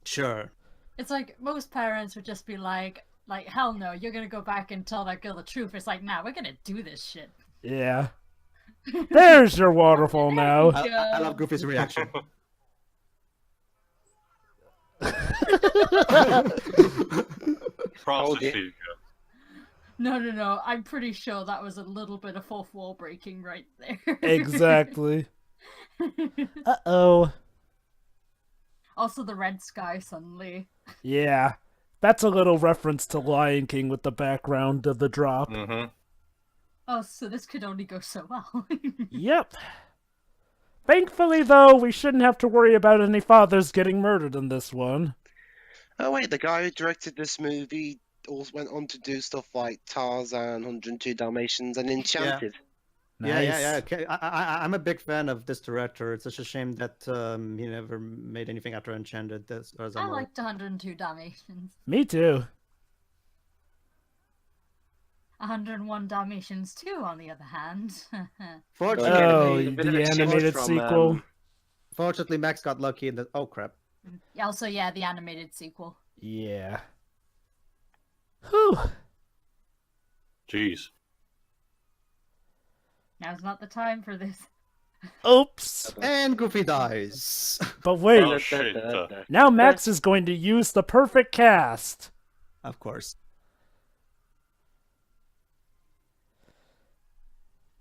Sure. It's like most parents would just be like, hell no, you're gonna go back and tell that girl the truth. It's like, nah, we're gonna do this shit. Yeah. There's your waterfall now. I love Goofy's reaction. Prostitute. No. I'm pretty sure that was a little bit of fourth wall breaking right there. Exactly. Uh-oh. Also, the red sky suddenly. Yeah. That's a little reference to Lion King with the background of the drop. Mm-hmm. Oh, so this could only go so well. Yep. Thankfully, though, we shouldn't have to worry about any fathers getting murdered in this one. Oh wait, the guy who directed this movie also went on to do stuff like Tarzan, 102 Dalmatians, and Enchanted. Nice. Yeah. Okay. I'm a big fan of this director. It's such a shame that he never made anything after Enchanted. As far as I I'm aware. liked 102 Dalmatians. Me too. 101 Dalmatians 2, on the other hand. Fortunately, Oh, a bit of the a change animated from, sequel. fortunately, Max got lucky in the. Oh crap! Also, yeah, the animated sequel. Yeah. Whew. Jeez. Now's not the time for this. Oops. And Goofy dies. But wait, Oh, shit. now Max is going to use the perfect cast. Of course.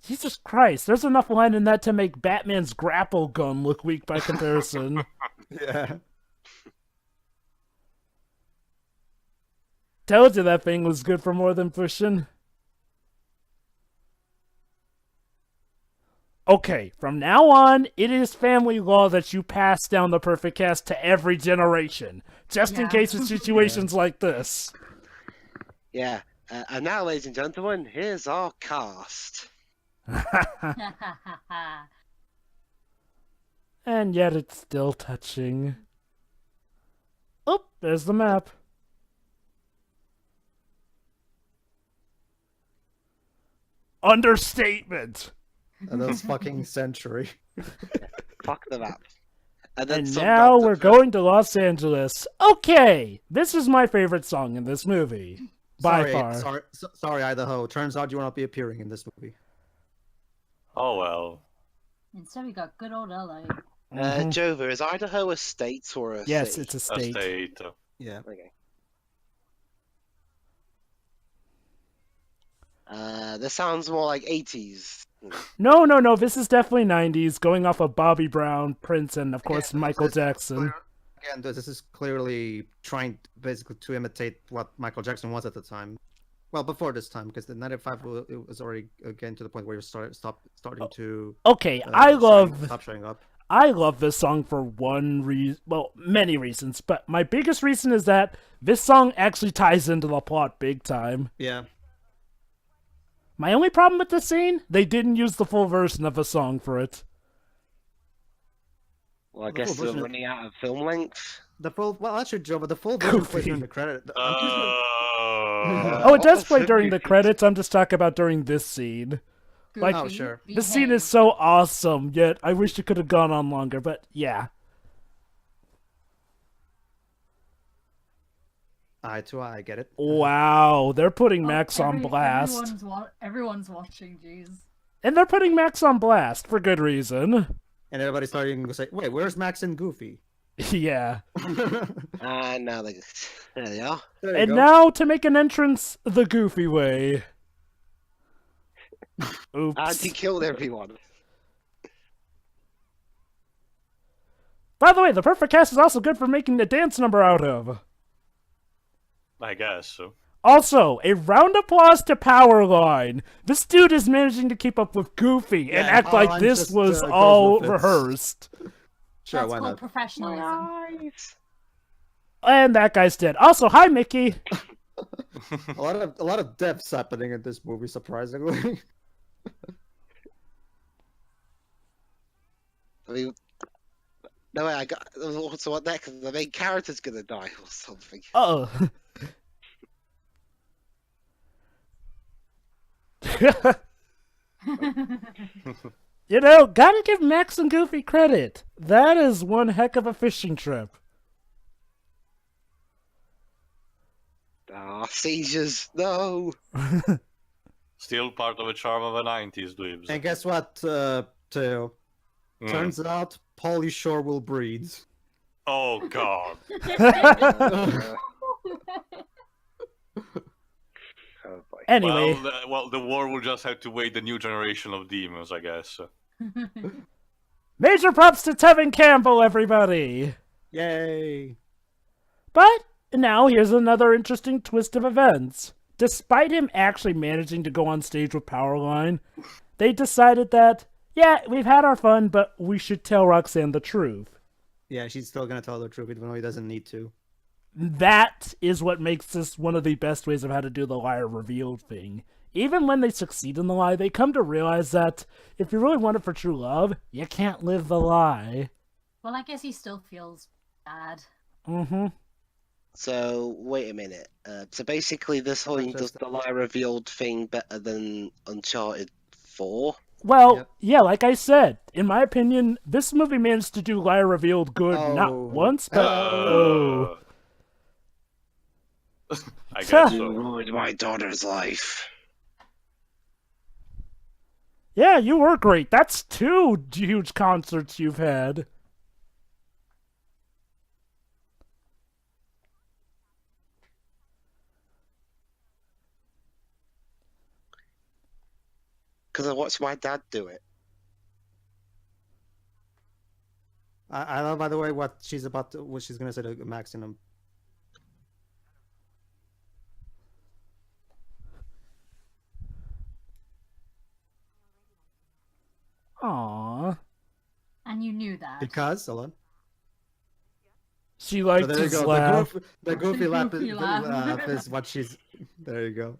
Jesus Christ, there's enough line in that to make Batman's grapple gun look weak by comparison. Yeah. Told you that thing was good for more than pushing. Okay, from now on, it is family law that you pass down the perfect cast to every generation, just in Yeah. case of situations like this. Yeah. And now, ladies and gentlemen, here's our cast. And yet it's still touching. Oh, there's the map. Understatement. This fucking century. Fuck the map. And then And some now random we're going to Los Angeles. Okay, this is my favorite song in this movie. By far. Sorry, Idaho. Turns out you will not be appearing in this movie. Oh well. Instead, we got good old LA. Jova, is Idaho a state or a Yes, city? it's a A state. state. Yeah. Okay. This sounds more like 80s. No, this is definitely 90s, going off of Bobby Brown, Prince, and of course Again, Michael this is Jackson. Again, this is clearly trying basically to imitate what Michael Jackson was at the time. Well, before this time, because the 95 it was already getting to the point where you starting to Okay, I love stop showing up. this song for one reason, well, many reasons, but my biggest reason is that this song actually ties into the plot big time. Yeah. My only problem with this scene, they didn't use the full version of the song for it. Well, I guess they're running out of film length. The full, well, actually, Joe, but the full version plays during the credit. Oh, it does play during the credits, I'm just talking about during this scene. Like, oh, sure. This scene is so awesome, yet I wish it could have gone on longer, but yeah. Eye to eye, I get it. Wow, they're putting Max on blast. Everyone's watching, jeez. And they're putting Max on blast, for good reason. And everybody's starting to say, wait, where's Max and Goofy? Yeah. And now there they are. There you And go. now to make an entrance the Goofy way. And Oops. he killed everyone. By the way, the perfect cast is also good for making a dance number out of. I guess so. Also, a round of applause to Powerline. This dude is managing to keep up with Goofy and Yeah, act like Powerline this just, was goes all with it. rehearsed. Sure, That's why called not? professionalism. Nice. And that guy's dead. Also, hi, Mickey. A lot of deaths happening in this movie, surprisingly. I mean, no way. I got. So what next? The main character's gonna die or something. Oh. You know, gotta give Max and Goofy credit. That is one heck of a fishing trip. Ah, seizures. No. Still part of the charm of the 90s, dweebs. And guess what, Teo? Turns out Pauly Shore will breed. Oh god. Oh boy. Anyway, Well, the war will just have to wait the new generation of demons, I guess. major props to Tevin Campbell, everybody. Yay! But now here's another interesting twist of events. Despite him actually managing to go on stage with Powerline, they decided that, yeah, we've had our fun, but we should tell Roxanne the truth. Yeah, she's still gonna tell the truth even though he doesn't need to. That is what makes this one of the best ways of how to do the liar reveal thing. Even when they succeed in the lie, they come to realize that if you really want it for true love, you can't live the lie. Well, I guess he still feels bad. Mm-hmm. So wait a minute. So basically, this whole does the lie revealed thing better than Uncharted 4. Well, Yep. yeah, like I said, in my opinion, this movie managed to do liar revealed good, not Oh. once, but oh. I guess You so. ruined my daughter's life. Yeah, you were great. That's 2 huge concerts you've had. because I watched my dad do it. I love, by the way, what she's gonna say to Max in him. Aww. And you knew that. Because, Ellen. She So liked there you his go. laugh. The goofy laugh, goofy laugh. is what she's. There you go.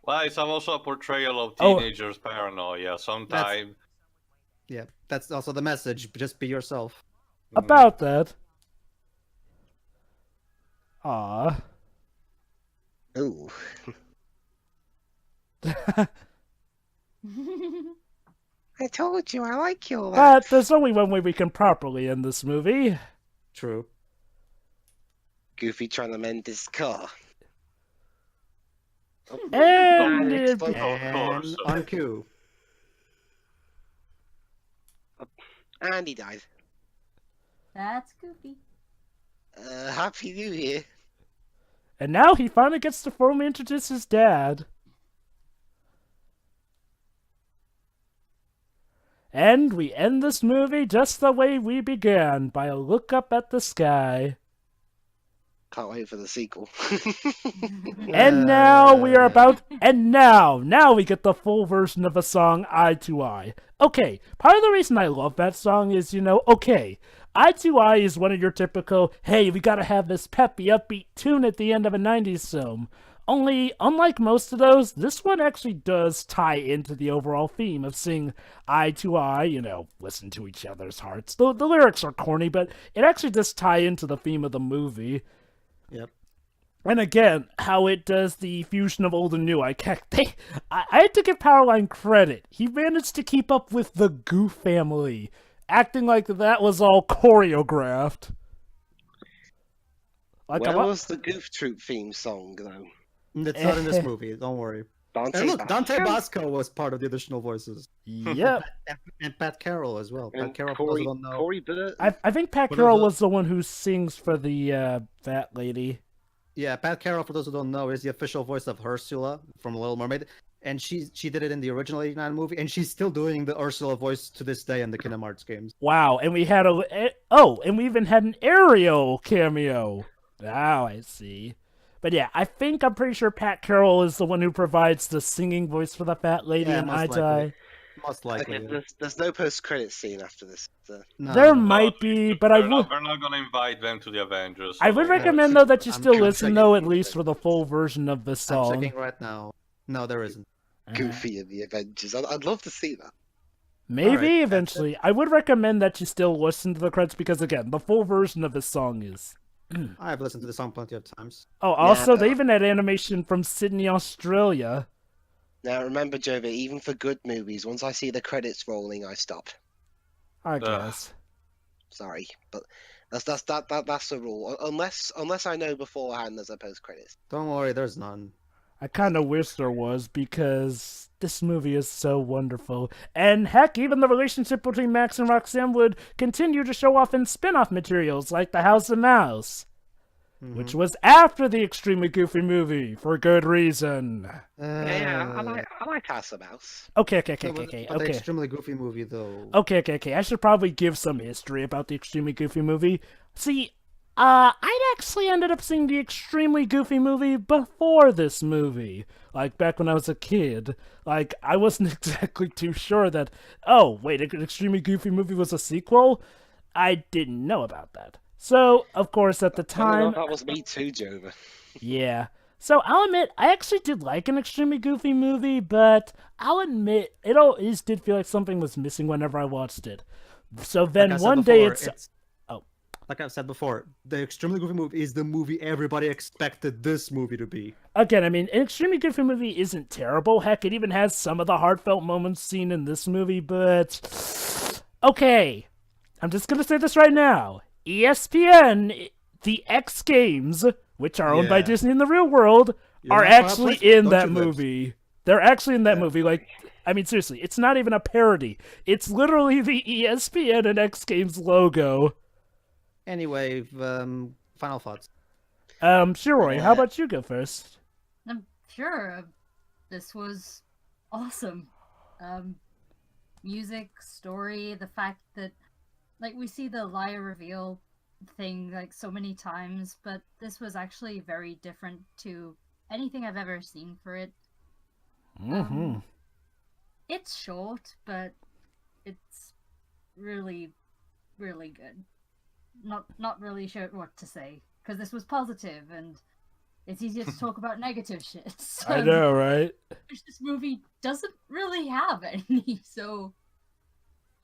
Well, it's also a portrayal of Oh. teenagers' paranoia. Sometimes. Yeah, that's also the message. Just be yourself. About that. Aw. Ooh. I told you I like your But laugh. there's only one way we can properly end this movie. True. Goofy trying to mend his car. And explode. And on cue. And he died. That's goofy. Happy New Year. And now he finally gets to formally introduce his dad. And we end this movie just the way we began, by a look up at the sky. Can't wait for the sequel. And now we are about... And now we get the full version of a song, Eye to Eye. Okay, part of the reason I love that song is, okay, Eye to Eye is one of your typical, hey, we gotta have this peppy, upbeat tune at the end of a 90s film. Only, unlike most of those, this one actually does tie into the overall theme of seeing eye to eye, listen to each other's hearts. The lyrics are corny, but it actually does tie into the theme of the movie. Yep. And again, how it does the fusion of old and new. I had to give Powerline credit. He managed to keep up with the Goof family, acting like that was all choreographed. Like Where was the Goof Troop theme song, though? It's not in this movie. Don't worry. And look, Dante Basco was part of the additional voices. Yep. And Pat Carroll as well. Pat And Carroll, for those who Corey, don't know. Corey Burt. I think Pat What Carroll is it? was the one who sings for the fat lady. Yeah, Pat Carroll, for those who don't know, is the official voice of Ursula from Little Mermaid. And she did it in the original 89 movie, and she's still doing the Ursula voice to this day in the Kingdom Hearts games. Wow, and we had and we even had an Ariel cameo. Now I see. But yeah, I'm pretty sure Pat Carroll is the one who provides the singing voice for the fat lady in Eye to Eye. Most likely. Okay, there's no post-credits scene after this. No, There no. might be, but We're not gonna invite them to the Avengers. I would so- recommend though that you I'm still checking- listen though at least for the full version of the I'm song. checking right now. No, there isn't. Goofy in the Avengers. I'd love to see that. Maybe Alright, that's eventually. I would recommend that you still listen to the credits because again, the full version of the song is. I've listened to the song plenty of times. Oh, also Yeah. they even had animation from Sydney, Australia. Now remember, Jova, even for good movies, once I see the credits rolling, I stop. I guess. Sorry, but that's the rule. Unless I know beforehand there's a post-credits. Don't worry, there's none. I kind of wish there was because this movie is so wonderful. And heck, even the relationship between Max and Roxanne would continue to show off in spin-off materials like The House of Mouse, which was after the extremely goofy ing for good reason. Yeah, I like House of Mouse. Okay. But the extremely goofy movie, though. Okay. I should probably give some history about the extremely goofy movie. See, I'd actually ended up seeing the extremely goofy movie before this movie. Like, back when I was a kid. Like, I wasn't exactly too sure that, oh, wait, an extremely goofy movie was a sequel? I didn't know about that. So, of course, at the time... That was me too, Jova. Yeah. So, I'll admit, I actually did like an extremely goofy movie, but I'll admit, it always did feel like something was missing whenever I watched it. So then Like I said one day before, Oh. Like I've said before, the extremely goofy movie is the movie everybody expected this movie to be. Again, I mean, an extremely goofy movie isn't terrible. Heck, it even has some of the heartfelt moments seen in this movie, but... Okay. I'm just gonna say this right now. ESPN, the X Games, which are owned by Yeah. Disney in the real world, You're are not gonna actually play- in don't that do this. movie. They're actually in that movie, like... I mean, seriously, it's not even a parody. It's literally the ESPN and X Games logo. Anyway, final thoughts. Shiroi, how about you go first? I'm sure this was awesome. Music, story, the fact that, like, we see the liar reveal thing like so many times, but this was actually very different to anything I've ever seen for it. It's short, but it's really, really good. Not really sure what to say, because this was positive, and it's easier to talk about negative shit. So I know, right? this movie doesn't really have any, so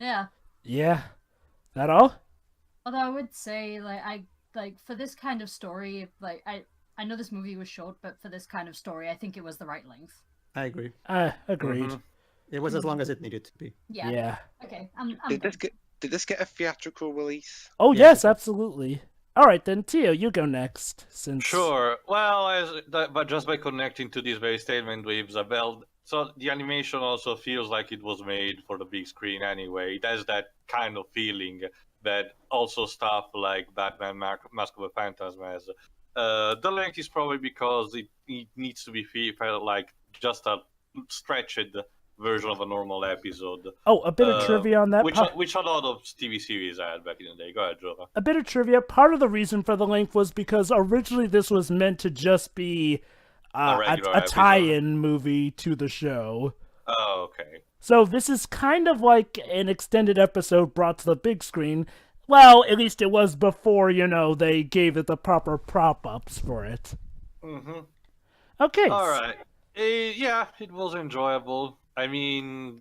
yeah. Yeah. That all? Although I would say, for this kind of story, I know this movie was short, but for this kind of story, I think it was the right length. I agree. Agreed. It was as long as it needed to be. Yeah. Yeah. Okay. I'm Did this get a theatrical release? Oh, Yes, yes, it did. absolutely. All right, then, Tio, you go next. Since Sure. Well, but just by connecting to this very statement with Isabel, so the animation also feels like it was made for the big screen anyway. It has that kind of feeling that also stuff like Batman Mask of a Phantasm has. The length is probably because it needs to be felt like just a stretched version of a normal episode. Oh, a bit of trivia on that. Which a lot of TV series had back in the day. Go ahead, Jova. A bit of trivia. Part of the reason for the length was because originally this was meant to just be a tie-in movie to the show. Oh, okay. So this is kind of like an extended episode brought to the big screen. Well, at least it was before, they gave it the proper prop-ups for it. Mm-hmm. Okay. All right. Yeah, it was enjoyable. I mean,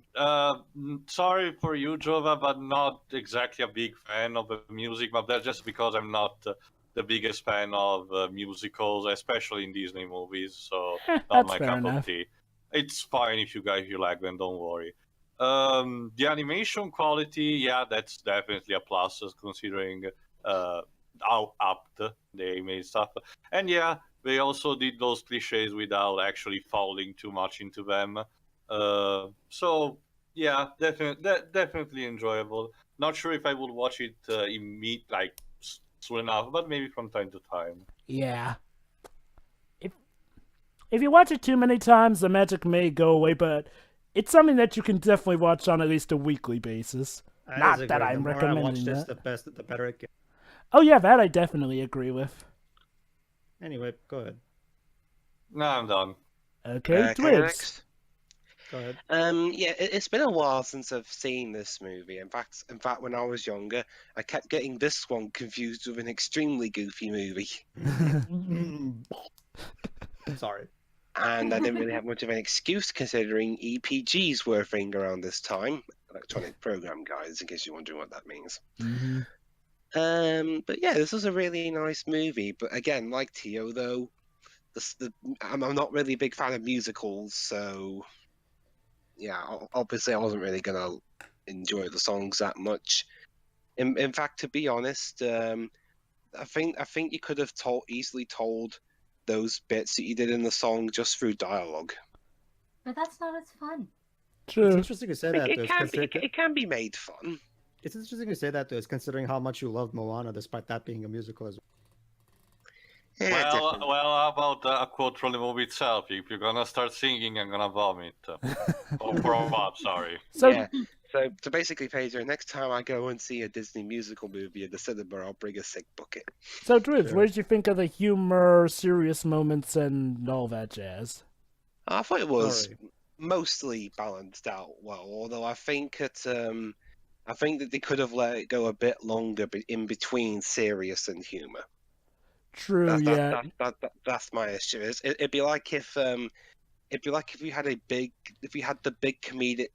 sorry for you, Jova, but not exactly a big fan of the music, but that's just because I'm not the biggest fan of musicals, especially in Disney movies, so not That's my fair cup enough. of tea. It's fine if you like them, don't worry. The animation quality, yeah, that's definitely a plus, considering how apt they made stuff. And yeah, they also did those cliches without actually falling too much into them. So yeah, definitely enjoyable. Not sure if I would watch it soon enough, but maybe from time to time. Yeah. If you watch it too many times, the magic may go away, but it's something that you can definitely watch on at least a weekly basis. Not that I'm recommending The more I watch this, that. the better it gets. Oh yeah, that I definitely agree with. Anyway, go ahead. No, I'm done. Okay, Can I Dwibs. next? Go ahead. Yeah, it's been a while since I've seen this movie. In fact, when I was younger, I kept getting this one confused with an extremely goofy movie, Sorry. and I didn't really have much of an excuse considering EPGs were a thing around this time. Electronic Program Guides, in case you're wondering what that means. But yeah, this was a really nice movie. But again, like Tio, though, I'm not really a big fan of musicals, so yeah, obviously I wasn't really gonna enjoy the songs that much. In fact, to be honest, I think you could have easily told those bits that you did in the song just through dialogue. But that's not as fun. It's True. interesting to say that. It can be made fun. It's interesting to say that, though, considering how much you love Moana, despite that being a musical as well. Yeah, Well, how about a quote from the movie itself? If you're gonna start singing, I'm gonna vomit. Or throw up, sorry. So yeah. So basically, Pedro, next time I go and see a Disney musical movie at the cinema, I'll bring a sick bucket. So Dwibs, Sure. what did you think of the humor, serious moments, and all that jazz? I thought it was Alright. mostly balanced out well, although I think that they could have let it go a bit longer in between serious and humor. True, yeah. That's my issue. It'd be like if you had the big comedic.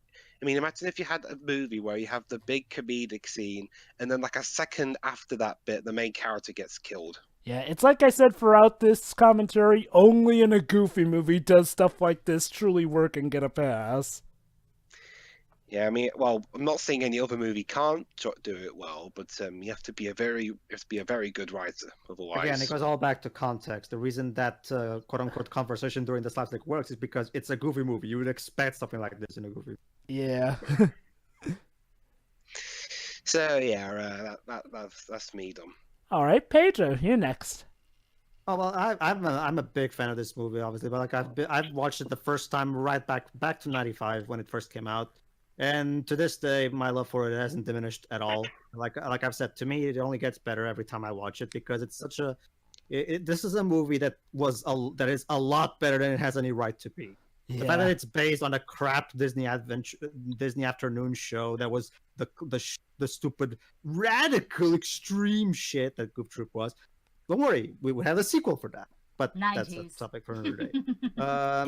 I mean, imagine if you had a movie where you have the big comedic scene, and then like a second after that bit, the main character gets killed. Yeah, it's like I said throughout this commentary, only in a Goofy movie does stuff like this truly work and get a pass. Yeah, I mean, well, I'm not saying any other movie can't do it well, but you have to be a very good writer. Otherwise, Again, it goes all back to context. The reason that quote-unquote conversation during the slapstick works is because it's a Goofy movie. You would expect something like this in a Goofy. Yeah. So yeah, that's me done. All right, Pedro, you're next. Oh well, I'm a big fan of this movie, obviously, but like I've watched it the first time right back to '95 when it first came out, and to this day, my love for it hasn't diminished at all. Like I've said, to me, it only gets better every time I watch it because it's such a. This is a movie that is a lot better than it has any right to be. The fact that Yeah. it's based on a crap Disney afternoon show that was the stupid, radical, extreme shit that Goof Troop was. Don't worry, we would have a sequel for that, but that's a 90s. topic for another day.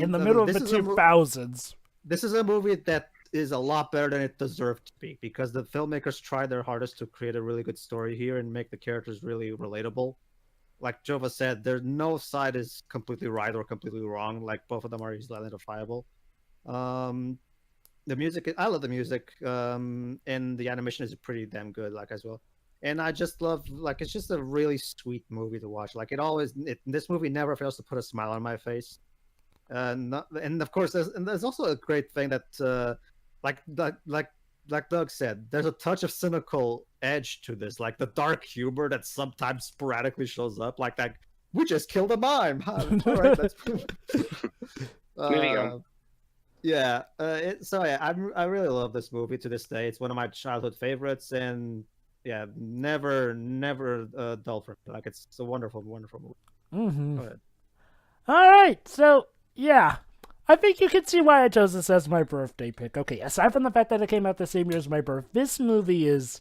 In the middle of the this is a 2000s. this is a movie that is a lot better than it deserved to be because the filmmakers tried their hardest to create a really good story here and make the characters really relatable. Like Jova said, there's no side is completely right or completely wrong. Like both of them are easily identifiable. Um, the music, I love the music, and the animation is pretty damn good, like as well. And I just love, like, it's just a really sweet movie to watch. Like this movie never fails to put a smile on my face. And of course, there's also a great thing that, like Doug said, there's a touch of cynical edge to this, like the dark humor that sometimes sporadically shows up, like that. We just killed a mime. All right, that's Moving on. yeah. I really love this movie to this day. It's one of my childhood favorites, and yeah, never dull for me. Like it's a wonderful, wonderful movie. Mm-hmm. Go ahead. All right, so yeah, I think you can see why I chose this as my birthday pick. Okay, aside from the fact that it came out the same year as my birth, this movie is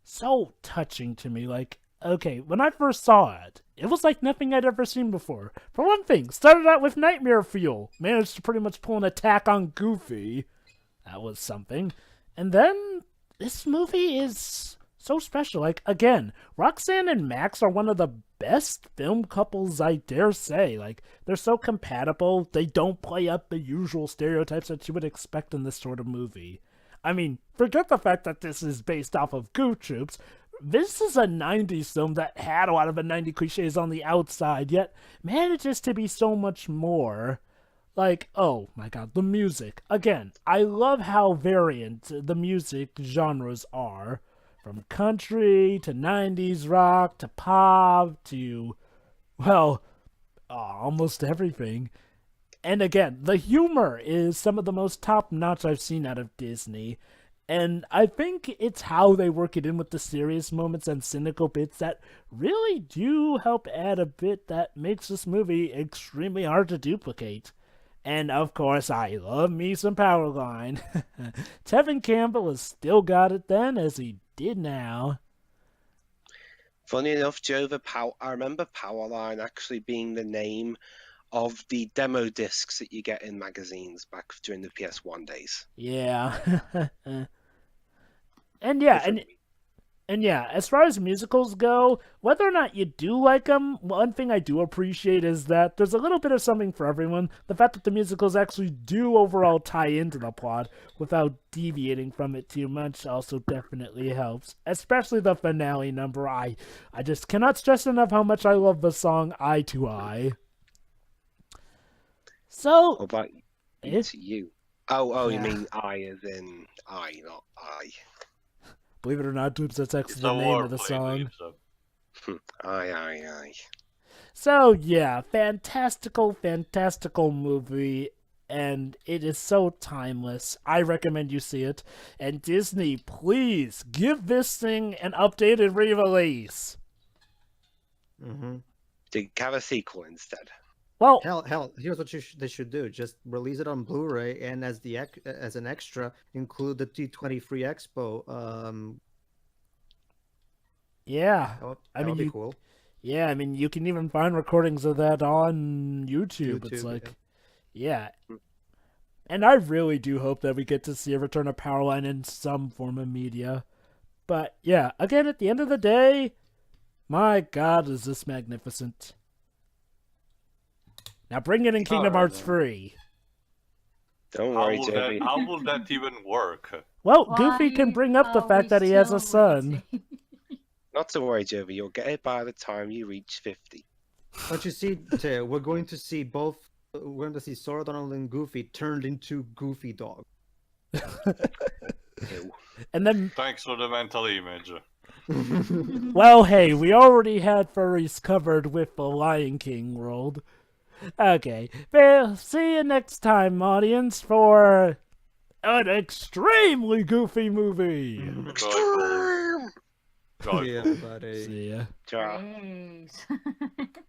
so touching to me. Like, okay, when I first saw it, it was like nothing I'd ever seen before. For one thing, started out with nightmare fuel, managed to pretty much pull an attack on Goofy. That was something. And then this movie is so special. Like, again, Roxanne and Max are one of the best film couples, I dare say. Like, they're so compatible, they don't play up the usual stereotypes that you would expect in this sort of movie. I mean, forget the fact that this is based off of Goof Troops. This is a 90s film that had a lot of the 90s cliches on the outside, yet manages to be so much more. Like, oh my god, the music. Again, I love how variant the music genres are. From country to 90s rock to pop to, well, almost everything. And again, the humor is some of the most top notch I've seen out of Disney. And I think it's how they work it in with the serious moments and cynical bits that really do help add a bit that makes this movie extremely hard to duplicate. And of course, I love me some Powerline. Tevin Campbell has still got it then, as he did now. Funny enough, I remember Powerline actually being the name of the demo discs that you get in magazines back during the PS1 days. Yeah. And yeah, and yeah, as far as musicals go, whether or not you do like them, one thing I do appreciate is that there's a little bit of something for everyone. The fact that the musicals actually do overall tie into the plot without deviating from it too much also definitely helps. Especially the finale number. I just cannot stress enough how much I love the song Eye to Eye. So, What about If- you? Oh, Yeah. you mean I as in I, not I. believe it or not, Doops, that's actually It's the a name of the wordplay, song. so. I. So yeah, fantastical movie, and it is so timeless. I recommend you see it. And Disney, please give this thing an updated re-release. Mm-hmm. To have a sequel instead. Well, Hell, here's what they should do: just release it on Blu-ray, and as an extra, include the D23 Expo. yeah, That would be cool. yeah. I mean, you can even find recordings of that on YouTube. It's YouTube, like, yeah. And I really do hope that we get to see a return of Powerline in some form of media. But yeah, again, at the end of the day, my God, is this magnificent. Now bring it in Kingdom Hearts 3. Don't How worry, will Joby. that even work? Well, Why Goofy can bring up the are fact we that he has a still son. waiting? Not to worry, Joby. You'll get it by the time you reach 50. But you see, Teo, we're going to see both. We're going to see Sora, Donald, and Goofy turned into Goofy Dog. Ew. And then Thanks for the mental image. Well, hey, we already had furries covered with the Lion King world. Okay, well, see you next time, audience, for an extremely goofy movie. Extreme! Joyful. See ya, everybody. See ya. Ja. Great.